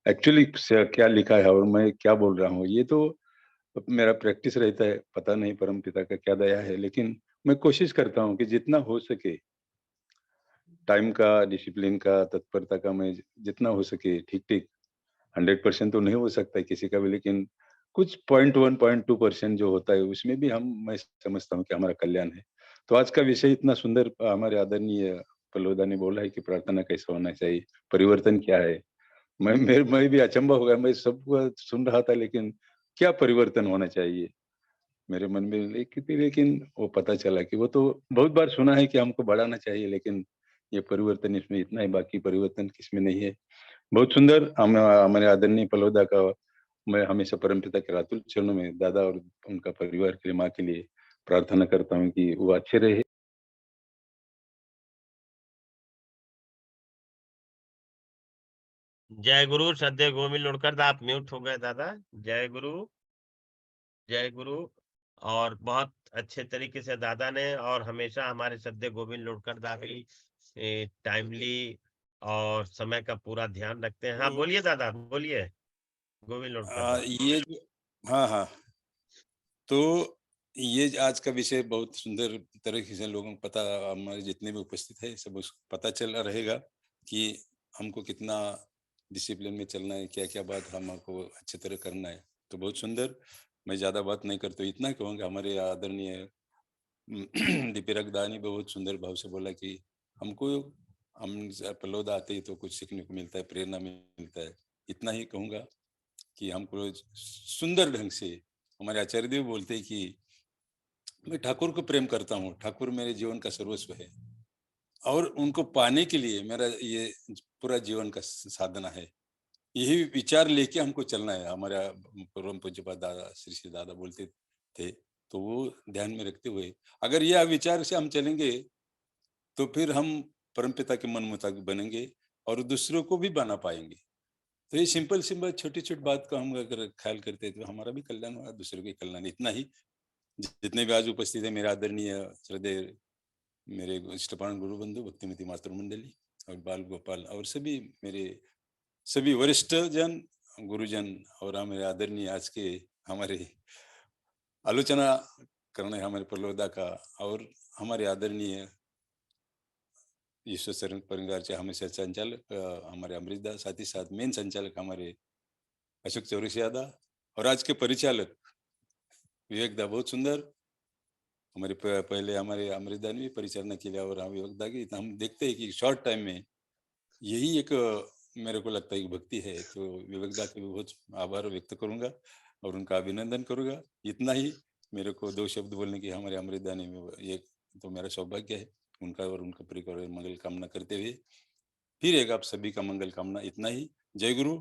एक्चुअली क्या लिखा है और मैं क्या बोल रहा हूँ, ये तो मेरा प्रैक्टिस रहता है। पता नहीं परम पिता का क्या दया है, लेकिन मैं कोशिश करता हूँ कि जितना हो सके टाइम का, डिसिप्लिन का, तत्परता का, मैं जितना हो सके ठीक-ठीक 100% तो नहीं हो सकता है किसी का भी, लेकिन कुछ 0.1 0.2% जो होता है उसमें भी हम मैं समझता हूँ कि हमारा कल्याण है। तो आज का विषय इतना सुंदर हमारे आदरणीय पल्लवदा ने बोला है कि प्रार्थना कैसा होना चाहिए, परिवर्तन क्या है। मैं भी अचंभा हो गया, मैं सब सुन रहा था लेकिन क्या परिवर्तन होना चाहिए मेरे मन में, लेकिन वो पता चला कि वो तो बहुत बार सुना है कि हमको बढ़ाना चाहिए, लेकिन ये परिवर्तन इसमें इतना है, बाकी परिवर्तन किसमें नहीं है। बहुत सुंदर। हम हमारे आदरणीय पल्लवदा का मैं हमेशा परमपिता के रातुल चरणों में दादा और उनका परिवार के लिए, माँ के लिए प्रार्थना करता हूँ कि वो अच्छे रहे। जय गुरु श्रद्धेय गोविंद लोडकर दा, आप म्यूट हो गए दादा। जय गुरु जय गुरु। और बहुत अच्छे तरीके से दादा ने, और हमेशा हमारे श्रद्धेय गोविंद लोडकर दा भी टाइमली और समय का पूरा ध्यान रखते हैं। हाँ बोलिए दादा, बोलिए गोविंद लोडकर दा। ये जो हाँ हाँ, तो ये आज का विषय बहुत सुंदर तरीके से लोगों को पता, हमारे जितने भी उपस्थित है सब उसको पता चल रहेगा कि हमको कितना डिसिप्लिन में चलना है, क्या क्या बात हमको अच्छी तरह करना है। तो बहुत सुंदर। मैं ज्यादा बात नहीं करता, इतना ही कहूँगा। हमारे आदरणीय दीपीरक दा ने बहुत सुंदर भाव से बोला कि हमको हम पल्लवदा आते ही तो कुछ सीखने को मिलता है, प्रेरणा मिलता है। इतना ही कहूँगा। कि हमको सुंदर ढंग से, हमारे आचार्य देव बोलते हैं कि मैं ठाकुर को प्रेम करता हूँ, ठाकुर मेरे जीवन का सर्वस्व है और उनको पाने के लिए मेरा ये पूरा जीवन का साधना है। यही विचार लेके हमको चलना है। हमारा परम पूज्यपाद दादा श्री श्री दादा बोलते थे, तो वो ध्यान में रखते हुए अगर यह विचार से हम चलेंगे तो फिर हम परमपिता के मन मुताबिक बनेंगे और दूसरों को भी बना पाएंगे। तो ये सिंपल सिंपल छोटी छोटी बात का हम अगर ख्याल करते तो हमारा भी कल्याण होगा, दूसरों के कल्याण। इतना ही। जितने भी आज उपस्थित है, मेरा आदरणीय श्रद्धेय मेरे इष्टपाण गुरु बंधु भक्तिमती मातृ मंडली और बाल गोपाल और सभी मेरे सभी वरिष्ठ जन, गुरुजन और हमारे आदरणीय आज के हमारे आलोचना करने हमारे प्रलोदा का और हमारे आदरणीय ईश्वर शरण परिवार के हमेशा संचालक हमारे अमृतदास, साथ ही साथ मेन संचालक हमारे अशोक चौरसिया दा और आज के परिचालक विवेक दा, बहुत सुंदर। हमारे पहले हमारे अमृतदा ने भी परिचालना किया और हम विवेक दा की हम देखते हैं कि शॉर्ट टाइम में यही एक मेरे को लगता है कि भक्ति है। तो विवेक दा के भी बहुत आभार व्यक्त करूंगा और उनका अभिनंदन करूंगा। इतना ही मेरे को दो शब्द बोलने की हमारे अमृतदा ने ये तो मेरा सौभाग्य है उनका और उनका परिवार मंगल कामना करते हुए फिर एक आप सभी का मंगल कामना। इतना ही। जय गुरु,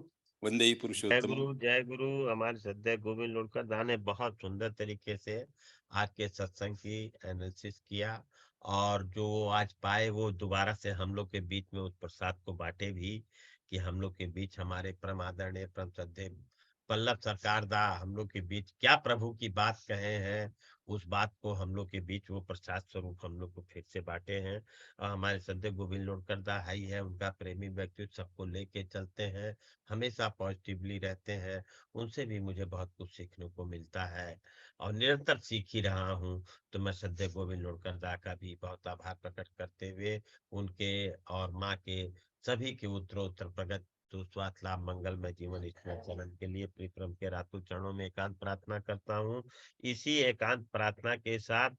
वंदे जय पुरुषोत्तम। गुरु, जय गुरु। हमारे श्रद्धेय गोविंद लोडकर दा ने बहुत सुंदर तरीके से आज के सत्संग की एनालिसिस किया और जो आज पाए वो दोबारा से हम लोग के बीच में उस प्रसाद को बांटे भी कि हम लोग के बीच हमारे परम आदरणीय परम श्रद्धेय पल्लव सरकार दा हम लोग के बीच क्या प्रभु की बात कहे हैं, उस बात को हम लोग के बीच वो प्रसाद स्वरूप हम लोग को फिर से बांटे हैं। और हमारे श्रद्धेय गोविंद लोडकर दा ही है, उनका प्रेमी व्यक्तित्व सबको लेके चलते हैं, हमेशा पॉजिटिवली रहते हैं। उनसे भी मुझे बहुत कुछ सीखने को मिलता है और निरंतर सीख ही रहा हूँ। तो मैं श्रद्धेय गोविंद लोडकर दा का भी बहुत आभार प्रकट करते हुए उनके और माँ के सभी के उत्तरोत्तर प्रगति स्वास्थ्य लाभ मंगलमय जीवन ईश्वर चरण के लिए प्रीतम के रातु चरणों में एकांत प्रार्थना करता हूँ। इसी एकांत प्रार्थना के साथ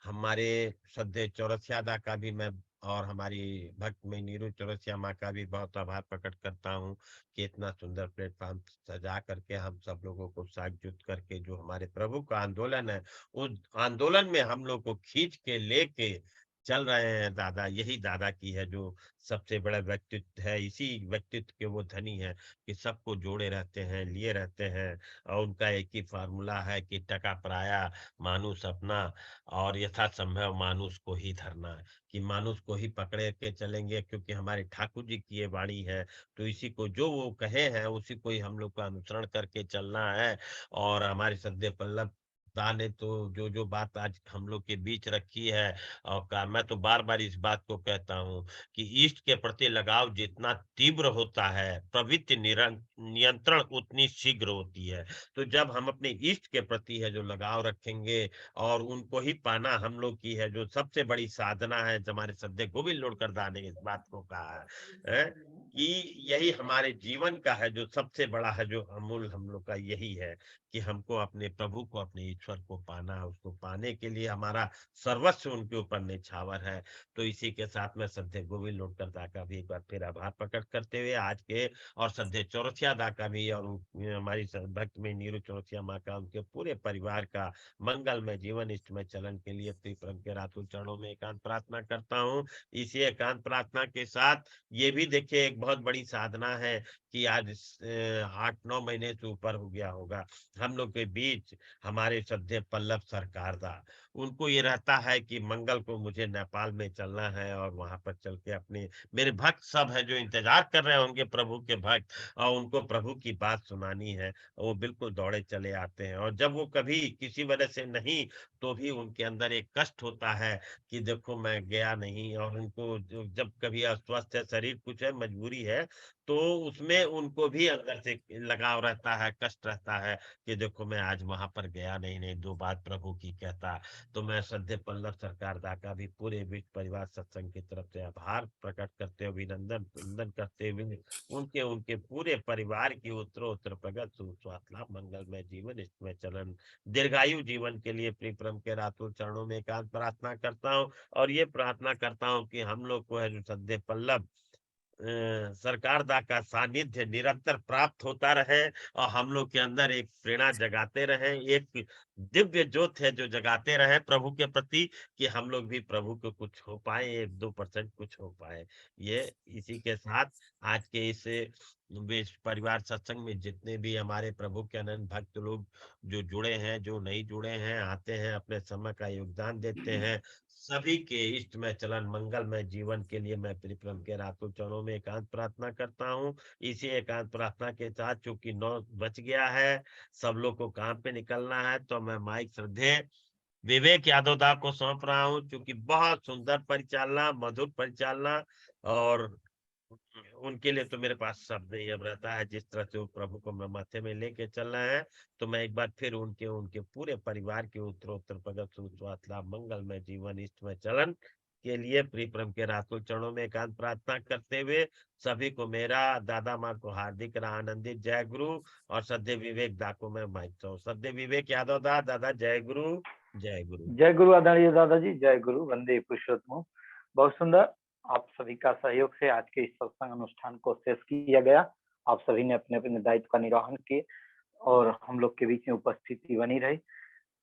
हमारे श्रद्धेय चौरसिया दा का भी मैं और हमारी भक्त में नीरू चौरसिया माँ का भी बहुत आभार प्रकट करता हूँ कि इतना सुंदर प्लेटफॉर्म सजा करके हम सब लोगों को साथ करके जो हमारे प्रभु का आंदोलन है उस आंदोलन में हम लोग को खींच के लेके चल रहे हैं दादा। यही दादा की है जो सबसे बड़ा व्यक्तित्व है, इसी व्यक्तित्व के वो धनी है कि सबको जोड़े रहते हैं, लिए रहते हैं। और उनका एक ही फार्मूला है कि टका पराया मानुष अपना और यथासंभव मानुष को ही धरना है, कि मानुष को ही पकड़े के चलेंगे क्योंकि हमारे ठाकुर जी की ये वाणी है। तो इसी को जो वो कहे हैं उसी को ही हम लोग का अनुसरण करके चलना है। और हमारे श्रद्धेय पल्लव दा ने तो जो जो बात आज हम लोग के बीच रखी है और मैं तो बार बार इस बात को कहता हूँ कि इष्ट के प्रति लगाव जितना तीव्र होता है प्रवृत्ति नियंत्रण उतनी शीघ्र होती है। तो जब हम अपने इष्ट के प्रति है जो लगाव रखेंगे और उनको ही पाना हम लोग की है जो सबसे बड़ी साधना है। हमारे श्रद्धेय गोविंद लोडकर दा ने इस बात को कहा है कि यही हमारे जीवन का है जो सबसे बड़ा है, जो अमूल हम लोग का यही है कि हमको अपने प्रभु को अपने ईश्वर को पाना है। उसको पाने के लिए हमारा सर्वस्व उनके ऊपर निछावर है। तो इसी के साथ में श्रद्धेय गोविंद लोडकर दा का भी एक बार फिर आभार प्रकट करते हुए आज के और श्रद्धेय चौरसिया दा का भी और हमारी भक्त में नीरू चौरसिया माँ का उनके पूरे परिवार का मंगलमय जीवन इष्टमय चलन के लिए प्रीतम के रातु चरणों में एकांत प्रार्थना करता हूँ। इसी एकांत प्रार्थना के साथ ये भी देखिए एक बहुत बड़ी साधना है कि आज 8-9 महीने से ऊपर हो गया होगा हम लोग के बीच हमारे श्रद्धेय पल्लव सरकार दा। उनको ये रहता है कि मंगल को मुझे नेपाल में चलना है और वहां पर चल के अपने मेरे भक्त सब है जो इंतजार कर रहे होंगे प्रभु के भक्त और उनको प्रभु की बात सुनानी है, वो बिल्कुल दौड़े चले आते हैं। और जब वो कभी किसी वजह से नहीं तो भी उनके अंदर एक कष्ट होता है कि देखो मैं गया नहीं। और उनको जब कभी अस्वस्थ है शरीर कुछ है मजबूरी है तो उसमें उनको भी अंदर से लगाव रहता है, कष्ट रहता है कि देखो मैं आज वहां पर गया नहीं दो बात प्रभु की कहता। तो मैं श्रद्धेय पल्लव सरकार दा का भी पूरे विश्व परिवार सत्संग की तरफ से आभार प्रकट करते हुए अभिनंदन वंदन करते हुए उनके उनके पूरे परिवार की उत्तरोत्तर प्रगत स्वास्थ्य लाभ मंगलमय जीवन इसमें चलन दीर्घायु जीवन के लिए प्रीतम के रातों चरणों में एकांत प्रार्थना करता हूँ। और ये प्रार्थना करता हूँ कि हम लोग को है जो श्रद्धेय पल्लव सरकार दा का सानिध्य निरंतर प्राप्त होता रहे और हम लोग के अंदर एक प्रेरणा जगाते रहे, एक दिव्य ज्योत है जो जगाते रहे प्रभु के प्रति, कि हम लोग भी प्रभु को कुछ हो पाए, 1-2% कुछ हो पाए। ये इसी के साथ आज के इस परिवार सत्संग में जितने भी हमारे प्रभु के अनंत भक्त लोग जो जुड़े हैं, जो नहीं जुड़े हैं, आते हैं, अपने समय का योगदान देते हैं, सभी के इष्टमय चलन मंगलमय जीवन के लिए मैं परिक्रम के रातों चरणों में एकांत प्रार्थना करता हूँ। इसी एकांत प्रार्थना के साथ चूंकि 9 बज गया है, सब लोग को काम पे निकलना है, तो मैं माइक श्रद्धेय विवेक यादव दा को सौंप रहा हूँ, क्योंकि बहुत सुंदर परिचालना, मधुर परिचालना, और उनके लिए तो मेरे पास शब्द ही अब रहता है। जिस तरह से वो प्रभु को मैं माथे में लेके चल रहे हैं, तो मैं एक बार फिर उनके पूरे परिवार के उत्तरोत्तर प्रगत सुस्वास्थ्य लाभ मंगलमय जीवन इष्टमय चलन के लिए प्रीप्रम के रातों चरणों में एकांत प्रार्थना करते हुए सभी को मेरा, दादा माँ को हार्दिक आनंदित जय गुरु, और सद्य विवेक दा को मैं माइक चाहूँ। सद्य विवेक यादव दा, दादा जय गुरु। जय गुरु। जय गुरु आदरणीय दादाजी, जय गुरु, वंदे पुरुषोत्तम। बहुत सुंदर, आप सभी का सहयोग से आज के इस सत्संग अनुष्ठान को शेष किया गया। आप सभी ने अपने अपने दायित्व का निर्वहन किए और हम लोग के बीच में उपस्थिति बनी रही।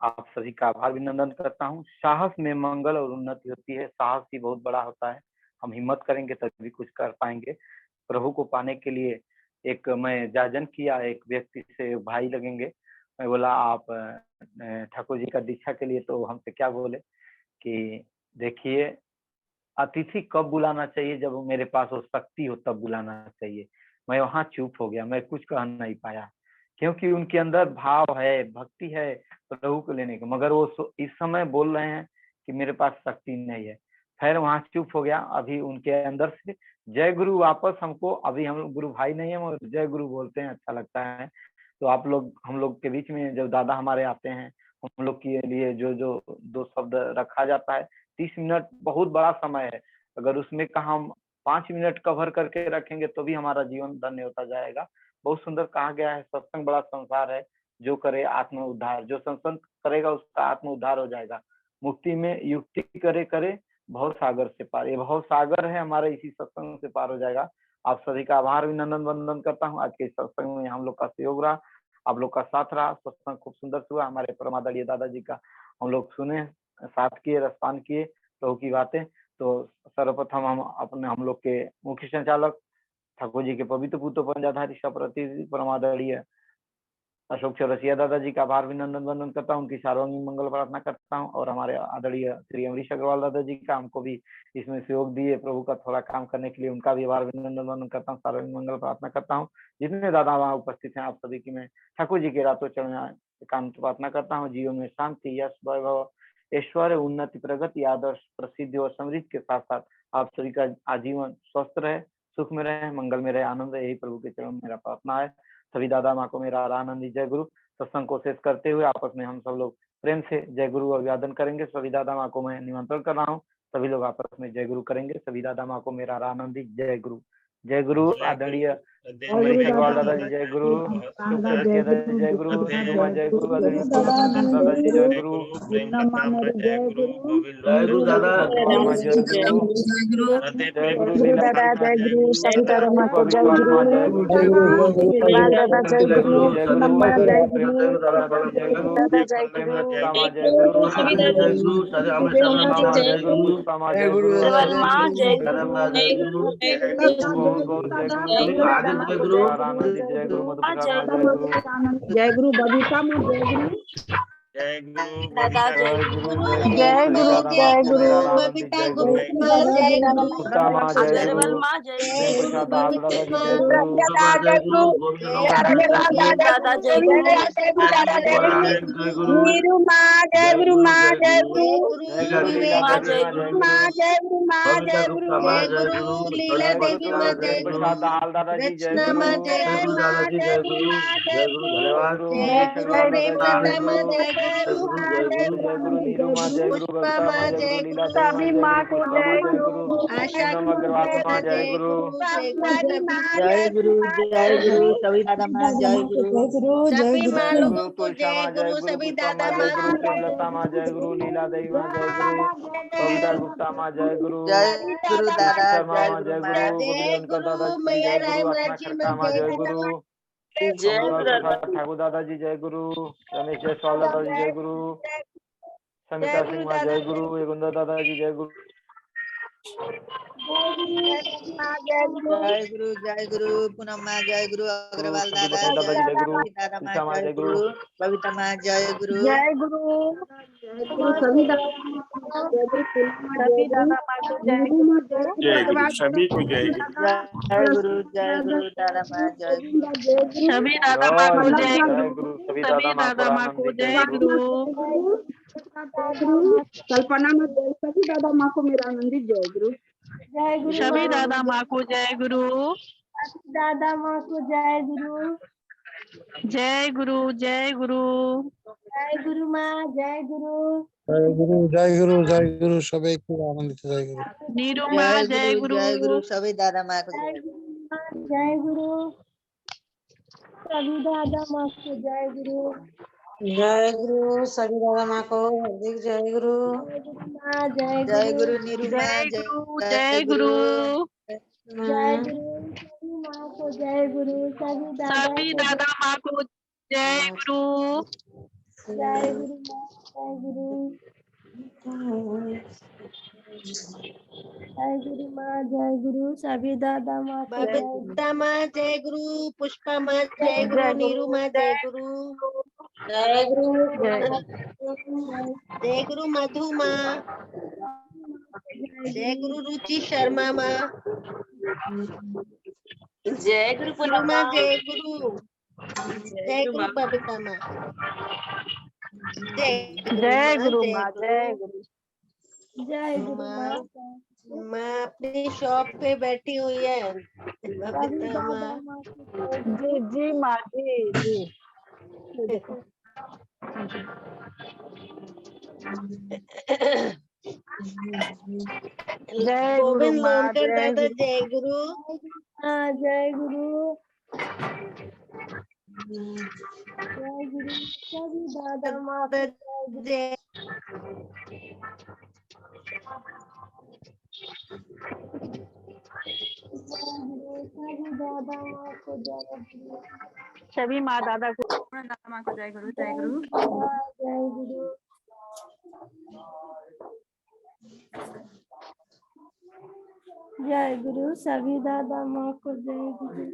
आप सभी का आभार अभिनंदन करता हूँ। साहस में मंगल और उन्नति होती है, साहस ही बहुत बड़ा होता है। हम हिम्मत करेंगे तभी कुछ कर पाएंगे। प्रभु को पाने के लिए एक मैं जाजन किया, एक व्यक्ति से भाई लगेंगे, मैं बोला आप ठाकुर जी का दीक्षा के लिए, तो हमसे क्या बोले कि देखिए अतिथि कब बुलाना चाहिए, जब मेरे पास वो शक्ति हो तब बुलाना चाहिए। मैं वहां चुप हो गया, मैं कुछ कह नहीं पाया, क्योंकि उनके अंदर भाव है, भक्ति है प्रभु को लेने का, मगर वो इस समय बोल रहे हैं कि मेरे पास शक्ति नहीं है। फिर वहां चुप हो गया। अभी उनके अंदर से जय गुरु वापस हमको, अभी हम लोग गुरु भाई नहीं है मगर जय गुरु बोलते हैं, अच्छा लगता है। तो आप लोग हम लोग के बीच में जब दादा हमारे आते हैं, हम लोग के लिए जो जो 2 शब्द रखा जाता है, 30 मिनट बहुत बड़ा समय है। अगर उसमें का हम 5 मिनट कवर करके रखेंगे तो भी हमारा जीवन धन्य होता जाएगा। बहुत सुंदर कहा गया है, सत्संग बड़ा संसार है, जो करे आत्म उद्धार, जो सत्संग करेगा उसका आत्म उद्धार हो जाएगा। मुक्ति में युक्ति करे करे भव सागर से पार, ये भव सागर है हमारे, इसी सत्संग से पार हो जाएगा। आप सभी का आभार अभिनंदन वंदन करता हूँ। आज के इस सत्संग में हम लोग का सहयोग रहा, आप लोग का साथ रहा, सत्संग खूब सुंदर हुआ। हमारे परमादरणीय दादाजी का हम लोग सुने, साथ किए, रसपान किए प्रभु की बातें। तो सर्वप्रथम हम लोग के मुख्य संचालक ठाकुर जी के पवित्र पुत्र पंजाधारी सप्रति परमादरणीय अशोक चौरसिया दादाजी का आभार अभिनंदन वंदन करता हूँ, उनकी सार्वजनिक मंगल प्रार्थना करता हूँ। और हमारे आदरणीय श्री अमरीश अग्रवाल दादाजी का, हमको भी इसमें सहयोग दिए प्रभु का थोड़ा काम करने के लिए, उनका भी आभार अभिनंदन वंदन करता हूँ, सार्वजनिक मंगल प्रार्थना करता हूँ। जितने दादा वहाँ उपस्थित हैं, आप सभी की मैं ठाकुर जी के रातों चरण एकांत प्रार्थना करता हूँ। जीवन में शांति, यश, वैभव, ऐश्वर्य, उन्नति, प्रगति, आदर्श, प्रसिद्धि और समृद्धि के साथ साथ आप सभी का आजीवन स्वस्थ रहे, सुख में रहे, मंगल में रहे, आनंद रहे, यही प्रभु के चरण में मेरा प्रार्थना है। सभी दादा माँ को मेरा आनंदी जय गुरु। सत्संग को शेष करते हुए आपस में हम सब लोग प्रेम से जय गुरु अभिवादन करेंगे। सभी दादा माँ को मैं निमंत्रण कर रहा हूँ, सभी लोग आपस में जय गुरु करेंगे। सभी दादा माँ को मेरा आनंदी जय गुरु। जय गुरु आदरणीय अमरीश अग्रवाल दादाजी जय गुरु, अशोक चौरसिया दादाजी जय गुरु, सिंधु माँ जय गुरु, आदरणीय दादाजी जय गुरु, जय गुरु, गोविंद जय गुरु दादा, माँ जय गुरु, जय गुरु लीला दादा जय गुरु, सभी दादा माँ को जय पवित्र गुरु, आत्मा जय गुरु, लाल दादा जय गुरु, जय पूनम गुरु, माँ जय प्रेम गुरु, दादाजी जय गुरु, दादा जय प्रेम गुरु, माँ जय गुरु, जय गुरु, सारे अमृत माँ जय गुरु, पुष्पा माँ जय गुरु, माँ जय कदम गुरु, जय गुरु, गौर गौर जय गुरु, सभी को आगे जय गुरु, आनंद जय गुरु, मधुपुरा माँ जय गुरु, जय गुरु, बबीता माँ जय गुरु, जय गुरु, दादा जय गुरु, जय सभी गुरु, दादा माँ जय को गुरु, मेरा आनंद जय गुरु, जय गुरु, पुष्पा माँ जय गुरु, माँ जय प्रेम गुरु, प्रसाद दादाजी जय गुरु, प्रभा जय गुरु, गोविंद दादा जय गुरु, जय गुरु, नीरू माँ जय गुरु, माँ जय गुरु, जय गुरु लीला देवी माँ जय गुरु, माँ जय गुरु, माँ बबीता जय गुप्ता गुरु, माँ जय गुरु, जय गुरु, प्रेम प्रसाद दाल दादाजी जय गुरु, जय गुरु दादाजी जय गुरु, जय गुरु, धन्यवाद। गुरु अमरीश अग्रवाल दादाजी जय गुरु, गुरु जय गुरु जय गुरु नीरू माँ जय गुरु पुष्पा कविता माँ माँ जय जय गुरु लीला गुरु देवी माँ सभी जय माँ गुरु को पुष्पा माँ जय जय गुरु गुरु आशा पूनम अग्रवाल माँ जय जय गुरु गुरु जय गुरु जय गुरु सभी दादा माँ जय गुरु सभी माँ जय लोगों गुरु को तुलसा जय माँ जय गुरु गुरु सभी पुष्पा दादा माँ जय माँ गुरु को प्रेमलता माँ जय गुरु लीला देवी माँ जय गुरु कविता गुप्ता माँ जय गुरु जय गुरु कीर्ति दादा शर्मा जय माँ गुरु जय माँ गुरु गोविंद जय उनकर गुरु दादाजी मैया जय गुरु राम अर्चना राजी खड़का माँ जय जय दादा गुरु माँ जय कमलवाल गुरु प्रसाद ठाकुर दादाजी जय गुरु रमेश जायसवाल दादाजी जय गुरु समिता सिंह माँ जय गुरु योगेंद्र दादाजी जय गुरु जय गुरु पूनम माँ जय गुरु अग्रवाल संदीप दादा पटेल जय दादाजी जय गुरु गुरु दादा माँ शीशा माँ जय जय गुरु गुरु बबीता माँ जय गुरु जय गुरु सभी दादा माँ को जय गुरु जय गुरु सभी को जय गुरु। जय गुरु दादा माँ जय गुरु सभी दादा माँ को जय जय गुरु गुरु सभी सभी दादा माँ दादा माँ को आनंदी जय जय गुरु गुरु कल्पना में जय सभी दादा माँ को मेरा आनंदित जय गुरु। सभी दादा माँ को जय गुरु दादा माँ को जय गुरु। जय गुरु जय गुरु जय गुरु माँ जय गुरु। जय गुरु सभी को आनंदित जय गुरु। नीरू माँ जय जय गुरु गुरु सभी दादा माँ को जय गुरु जय गुरु सभी दादा माँ को जय गुरु। जय गुरु सभी दादा माँ को हार्दिक जय गुरु। जय गुरु माँ जय जय गुरु। गुरु नीरू माँ जय गुरु जय जय गुरु गुरु जय गुरु सभी माँ को जय गुरु सभी दादा सभी को दादा माँ को जय गुरु जय गुरु माँ जय गुरु। जय गुरु माँ जय गुरु सभी दादा माँ को जय गुरु। बबीता माँ जय गुरु पुष्पा माँ जय गुरु नीरू माँ जय गुरु जय गुरु जय गुरु मधु माँ जय गुरु रुचि शर्मा माँ जय गुरु नीरू माँ पूनम जय गुरु जय गुरु बबीता माँ जय गुरु माँ जय गुरु माँ माँ अपनी शॉप पे बैठी हुई है सभी बबीता दादा माँ माँ को जय गुरु। जी माँ जी देखो जय गुरु गोविंद माँ लोनकर जय दादा गुरु। जय गुरु हाँ जय गुरु जय गुरु सभी दादा माँ को जय गुरु। जय सभी दादा माँ को जय गुरु। सभी माँ दादा को दादा माँ को जय गुरु जय गुरु जय गुरु जय गुरु सभी दादा माँ को जय गुरु।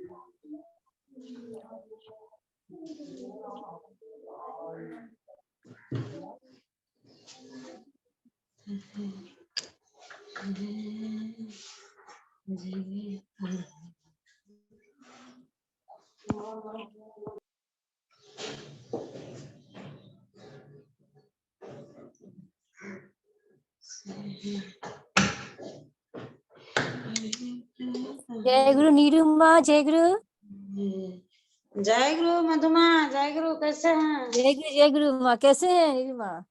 जय गुरु नीरू माँ जय गुरु। जय गुरु मधुमा जय गुरु कैसे हैं? जय गुरु माँ कैसे हैं नीरू माँ?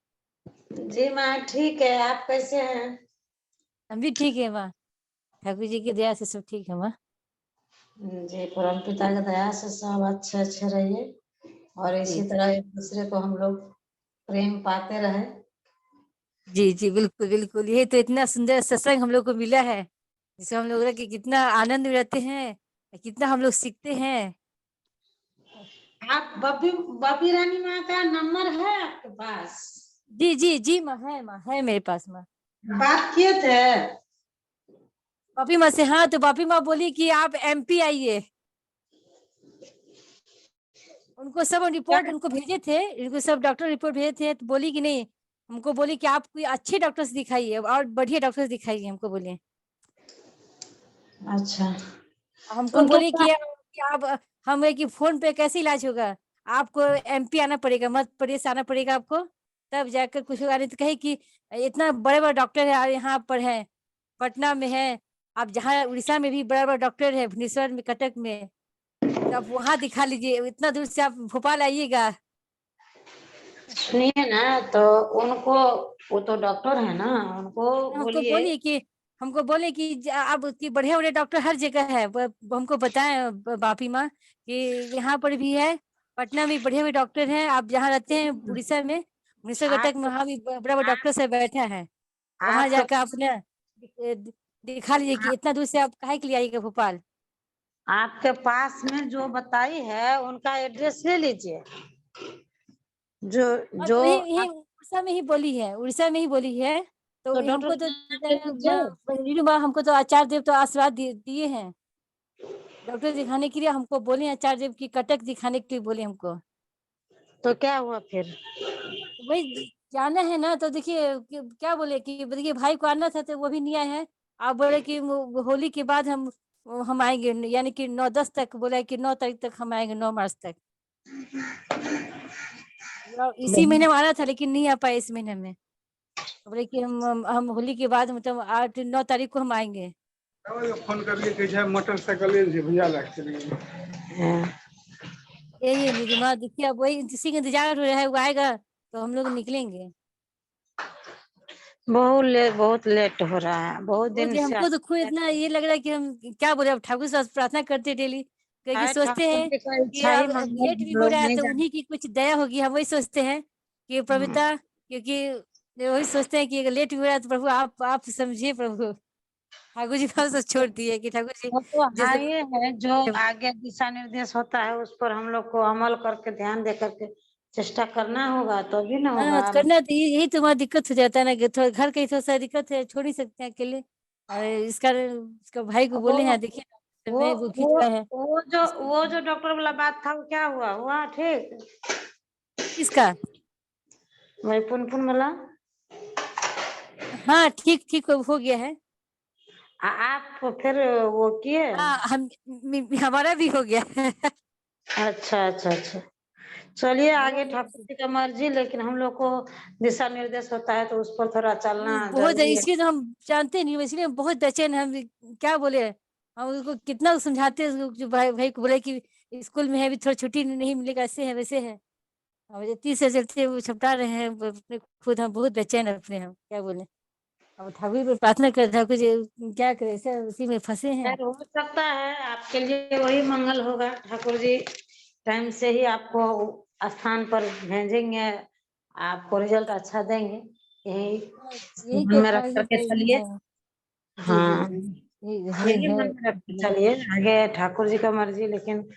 जी माँ ठीक है, आप कैसे हैं? हम भी ठीक है माँ, ठाकुर जी की दया से सब ठीक है माँ। जी परम पिता की दया से सब अच्छे अच्छे रहिए और इसी तरह एक दूसरे को हम लोग प्रेम पाते रहे। जी जी बिल्कुल बिल्कुल, ये तो इतना सुंदर सत्संग हम लोग को मिला है जिससे हम लोग कि कितना आनंद में रहते हैं, कितना हम लोग सीखते हैं। आप बबी रानी माँ का नंबर है आपके पास? जी जी जी माँ है मेरे पास माँ। बात किए थे बापी माँ से? हाँ, तो बापी माँ बोली कि आप MP आइए। उनको सब रिपोर्ट उनको भेजे थे, इनको सब डॉक्टर रिपोर्ट भेजे थे, तो बोली कि नहीं, हमको बोली कि आप कोई अच्छे डॉक्टर्स दिखाइए और बढ़िया डॉक्टर्स दिखाइए हमको बोले। अच्छा हमको बोली कि आप हम कि फोन पे कैसे इलाज होगा, आपको MP आना पड़ेगा, मध्य प्रदेश आना पड़ेगा आपको, तब जाकर कुछ होगा। नहीं तो कहे कि इतना बड़े बड़े डॉक्टर है यहाँ पर है, पटना में है, आप जहाँ उड़ीसा में भी बड़ा बड़ा डॉक्टर है, भुवनेश्वर में, कटक में, तो आप वहाँ दिखा लीजिए, इतना दूर से आप भोपाल आइएगा। सुनिए ना, तो उनको, वो तो डॉक्टर है ना, उनको हमको बोलिए। बोलिए कि अब कि बढ़िया बढ़िया डॉक्टर हर जगह है, हमको बताएं बापी माँ कि यहाँ पर भी है, पटना में बढ़िया बढ़िया डॉक्टर हैं। आप जहाँ रहते हैं उड़ीसा में, उड़ीसा आप तक वहाँ भी बड़ा बड़ा डॉक्टर से बैठा है, वहाँ आप जाकर आपने दिखा लीजिए कि इतना दूर से आप काहे के लिए आइएगा भोपाल। आपके पास में जो बताई है उनका एड्रेस ले लीजिए। जो और जो यही उड़ीसा में ही बोली है, उड़ीसा में ही बोली है। तो तो हमको डॉक्टर तो ले लीजिए। नीलू माँ, हमको तो आचार्य देव तो आशीर्वाद दिए हैं डॉक्टर दिखाने के लिए, हमको बोले आचार्य देव की कटक दिखाने के लिए बोले हमको। तो क्या हुआ फिर? वही जाना है ना, तो देखिए क्या बोले कि देखिए भाई को आना था तो वो भी नहीं आए हैं। आप बोले कि होली के बाद हम आएंगे, यानी कि 9-10 तक, बोला कि 9 तारीख तक हम आएंगे, 9 मार्च तक। इसी महीने में आना था लेकिन नहीं आ पाए इस महीने में। बोले कि हम होली के बाद मतलब 8-9 तारीख को हम आएंगे। फोन करके कहे मोटरसाइकिल भैया यही निरुमा, देखिए अब वही इसी का इंतजार हो रहा है, वो आएगा तो हम लोग निकलेंगे। बहुत लेट हो रहा है, बहुत दिन से। हमको तो खुद इतना ये लग रहा है कि हम क्या बोले, अब ठाकुर से प्रार्थना करते डेली, क्योंकि सोचते ठाकुर हैं जी का कि इच्छा ही अब मंगल लेट भी हम हो लोग रहा है नहीं तो जानते। उन्हीं की कुछ दया होगी, हम वही सोचते हैं कि प्रभुता, क्योंकि वही सोचते हैं कि अगर लेट भी हो रहा है तो प्रभु आप समझिए प्रभु। ठाकुर जी का सब छोड़ दिए कि ठाकुर जी वो तो हाँ, जैसे ये है जो आगे दिशा निर्देश होता है उस पर हम लोग को अमल करके ध्यान दे करके चेष्टा करना होगा, तो भी ना हाँ होगा। करना, तो यही तुम्हारा दिक्कत हो जाता है ना कि थोड़ा घर की थोड़ा सा दिक्कत है, छोड़ ही सकते हैं अकेले। और इसका भाई को वो बोले हैं, देखिए वो मैं वो खींच रहा है वो जो डॉक्टर वाला बात था, वो क्या हुआ ठीक? किसका। वही पुनपुन वाला। हाँ ठीक ठीक हो गया है। आप फिर वो किए? हाँ हमारा भी हो गया है। अच्छा अच्छा अच्छा, चलिए आगे ठाकुर जी का मर्जी, लेकिन हम लोग को दिशा निर्देश होता है तो उस पर थोड़ा चलना बहुत है, जरूरी है। इसलिए तो हम जानते नहीं, इसलिए हम बहुत बेचैन हैं। हम क्या बोले, हम उसको कितना समझाते हैं, जो भाई को बोले कि स्कूल में है, अभी थोड़ा छुट्टी नहीं मिलेगा, ऐसे है वैसे है। अब इतनी से चलते वो छपटा रहे हैं अपने खुद, हम बहुत बेचैन है अपने, हम क्या बोले। अब ठाकुर पर प्रार्थना कर, ठाकुर जी क्या करे, ऐसे उसी में फंसे हैं। खैर हो सकता है आपके लिए वही मंगल होगा, ठाकुर जी टाइम से ही आपको स्थान पर भेजेंगे, आपको रिजल्ट अच्छा देंगे, यही यही मन तो में रख ठाकुर करके जी चलिए। है। जी जी हाँ, जी, यही मन में रख के चलिए, आगे ठाकुर जी का मर्जी। लेकिन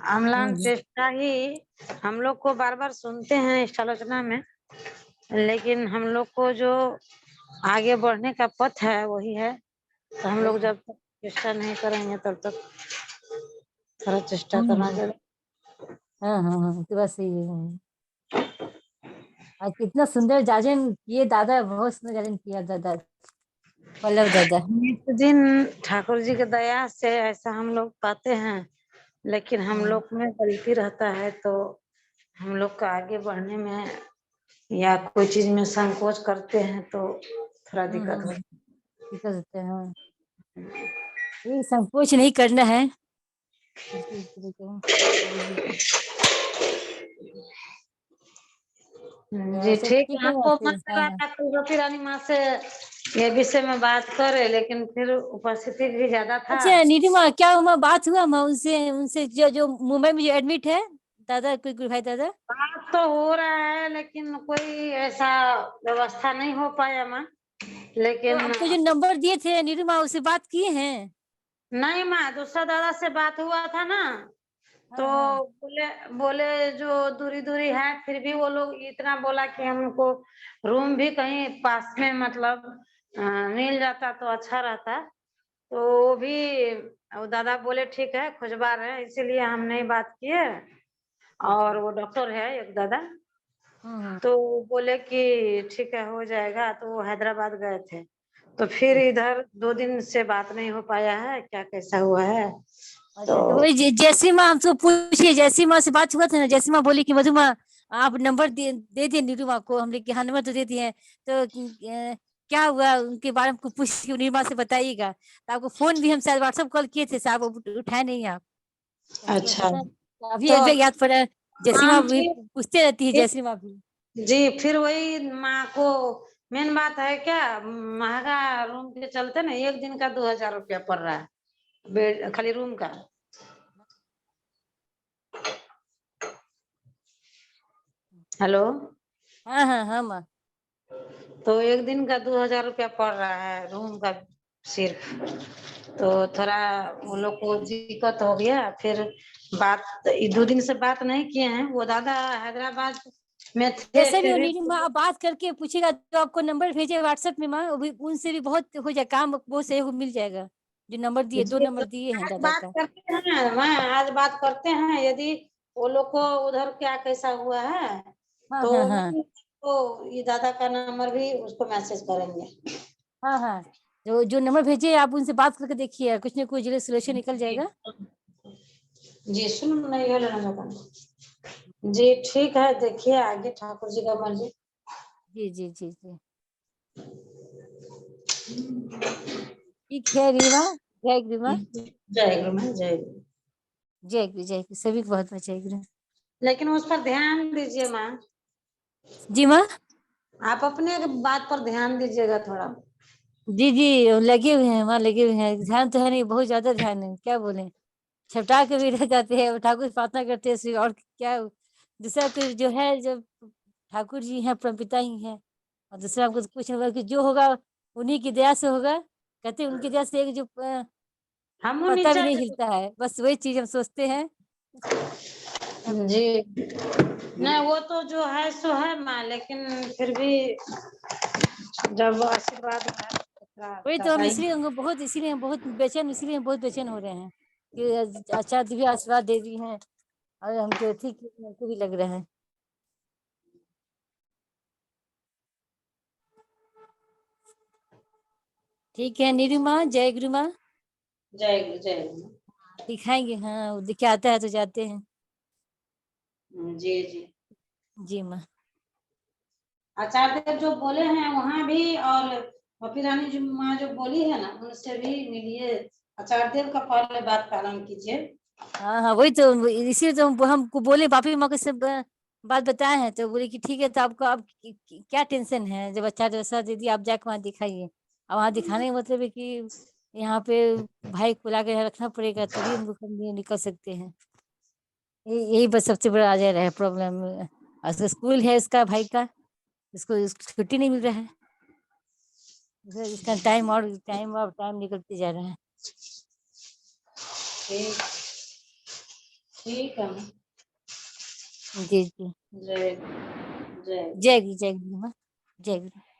अम्लान चेष्टा ही, हम लोग को बार बार सुनते हैं इस आलोचना में, लेकिन हम लोग को जो आगे बढ़ने का पथ है वही है। तो हम लोग जब तक चेष्टा नहीं करेंगे तब तक थोड़ा चेष्टा करना जरूरी। हाँ हाँ हाँ, तो बस सही है। आज कितना सुंदर जाजन किए दादा, बहुत सुंदर जाजन किया दादा, पल्लव दादा। नित दिन ठाकुर जी की दया से ऐसा हम लोग पाते हैं, लेकिन हम लोग में गलती रहता है, तो हम लोग का आगे बढ़ने में या कोई चीज में संकोच करते हैं तो थोड़ा दिक्कत होता है। दिक्कत होता है, हाँ। ये संकोच नहीं करना है। जी ठीक ठीक है, है हमको फिर, मन कर रहा हाँ। था कुलवती रानी माँ से ये विषय में बात करे, लेकिन फिर उपस्थिति भी ज्यादा था। अच्छा नीलिमा, क्या हुआ, बात हुआ माँ उनसे उनसे जो मुंबई में जो एडमिट है दादा, कोई भाई दादा। बात तो हो रहा है, लेकिन कोई ऐसा व्यवस्था नहीं हो पाया माँ। तो लेकिन आपको जो नंबर दिए थे नीलिमा, उससे बात किए हैं? नहीं माँ, दूसरा दादा से बात हुआ था ना, तो बोले बोले जो दूरी दूरी है, फिर भी वो लोग इतना बोला कि हमको रूम भी कहीं पास में मतलब मिल जाता तो अच्छा रहता। तो वो भी वो दादा बोले ठीक है, खुशबा रहे, इसीलिए हम नहीं बात किए। और वो डॉक्टर है एक दादा, तो बोले कि ठीक है हो जाएगा, तो वो हैदराबाद गए थे। तो फिर इधर 2 दिन से बात नहीं हो पाया है, क्या कैसा हुआ है। अच्छा, तो वही जैसी माँ हमसे पूछिए, जैसी माँ से बात हुआ था ना, जैसी माँ बोली कि मधु माँ आप नंबर दे दिए नीरू माँ को, हमने हाँ नंबर तो दे दिए हैं, तो क्या हुआ उनके बारे में पूछ नीरू माँ से बताइएगा। तो आपको फोन भी हम शायद व्हाट्सएप कॉल किए थे, साहब उठाए नहीं आप। अच्छा, अभी तो याद पड़ा, जयश्री माँ भी फिर पूछते रहती है, जयश्री माँ भी। जी, फिर वही माँ को मेन बात है क्या, महंगा रूम के चलते ना 1 दिन का 2000 रुपया पड़ रहा है, बेड खाली रूम का। हेलो, हाँ हाँ हाँ माँ। तो 1 दिन का 2000 रुपया पड़ रहा है रूम का सिर्फ। तो थोड़ा वो लोग को दिक्कत हो गया। फिर बात 2 दिन से बात नहीं किए हैं, वो दादा हैदराबाद में थे, जैसे भी फिर वो भी नीलू माँ आप बात करके पूछेगा तो आपको नंबर भेजे व्हाट्सएप में माँ, वो भी उनसे भी बहुत हो जाए काम, बहुत सहयोग मिल जाएगा। जो नंबर दिए, 2 जी, नंबर तो दिए हैं आज दादा बात का। करते हैं, मैं आज बात करते हैं, यदि वो लोग को उधर क्या कैसा हुआ है हाँ तो हाँ हाँ तो ये दादा का नंबर भी उसको मैसेज करेंगे। हाँ हाँ, जो नंबर भेजे आप उनसे बात करके देखिए, कुछ ना कुछ जल्दी सोल्यूशन निकल जाएगा। जी, सुन नहीं है लेना चाहता हूँ। जी ठीक है, देखिए आगे ठाकुर जी का मर्जी। जी जी जी जी ठीक है रीमा, जय गुरु माँ। जय गुरु माँ, जय गुरु। जय गुरु, जय गुरु, सभी को बहुत बहुत जय गुरु। लेकिन उस पर ध्यान दीजिए माँ, जी माँ। आप अपने बात पर ध्यान दीजिएगा थोड़ा। जी जी लगे हुए हैं माँ, लगे हुए हैं, ध्यान तो है नहीं, बहुत ज्यादा ध्यान है, क्या बोले, छपटा के भी रह जाते हैं, ठाकुर प्रार्थना करते हैं और क्या, दूसरा कोई जो है, जो ठाकुर जी हैं परमपिता ही हैं, और दूसरा हमको कुछ नहीं होगा, कि जो होगा उन्हीं की दया से होगा, कहते हैं उनकी दया से एक जो हम पत्ता भी नीचे नहीं हिलता है, बस वही चीज हम सोचते हैं। जी, नहीं वो तो जो है सो है माँ, लेकिन फिर भी जब आशीर्वाद है तो थोड़ा वही तो हम ज्यादा ही। इसलिए हमको बहुत, इसीलिए हम बहुत बेचैन, इसीलिए हम बहुत बेचैन हो रहे हैं कि अच्छा दिव्य आशीर्वाद दे दी हैं, और हमको ठीक हमको भी लग रहा है। ठीक है नीरू माँ, जय गुरु माँ। जय गुरु, जय गुरु। दिखाएंगे, हाँ दिखे आता है तो जाते हैं। जी जी, जी माँ। आचार्य देव जो बोले हैं वहाँ भी, और पपी रानी जी माँ जो बोली है ना, उनसे भी मिलिए, आचार्य देव का पहले बात पालन कीजिए। हाँ हाँ वही तो, इसीलिए तो हमको बोले, पापी माँ को सब बात बताए हैं, तो बोले कि ठीक है, तो आपको अब क्या टेंशन है, जब अच्छा वैसा दीदी आप जाके वहाँ दिखाइए। अब वहाँ दिखाने का मतलब है कि यहाँ पे भाई को ला के रखना पड़ेगा, तभी हम लोग निकल सकते हैं। यही बस सबसे बड़ा आ जा रहा है प्रॉब्लम। स्कूल है इसका भाई का, इसको छुट्टी नहीं मिल रहा है, इसका टाइम निकलते जा रहा है। ठीक, ठीक है। जी जी, जय गुरु, जय गुरु। जय गुरु, जय गुरु माँ, जय गुरु।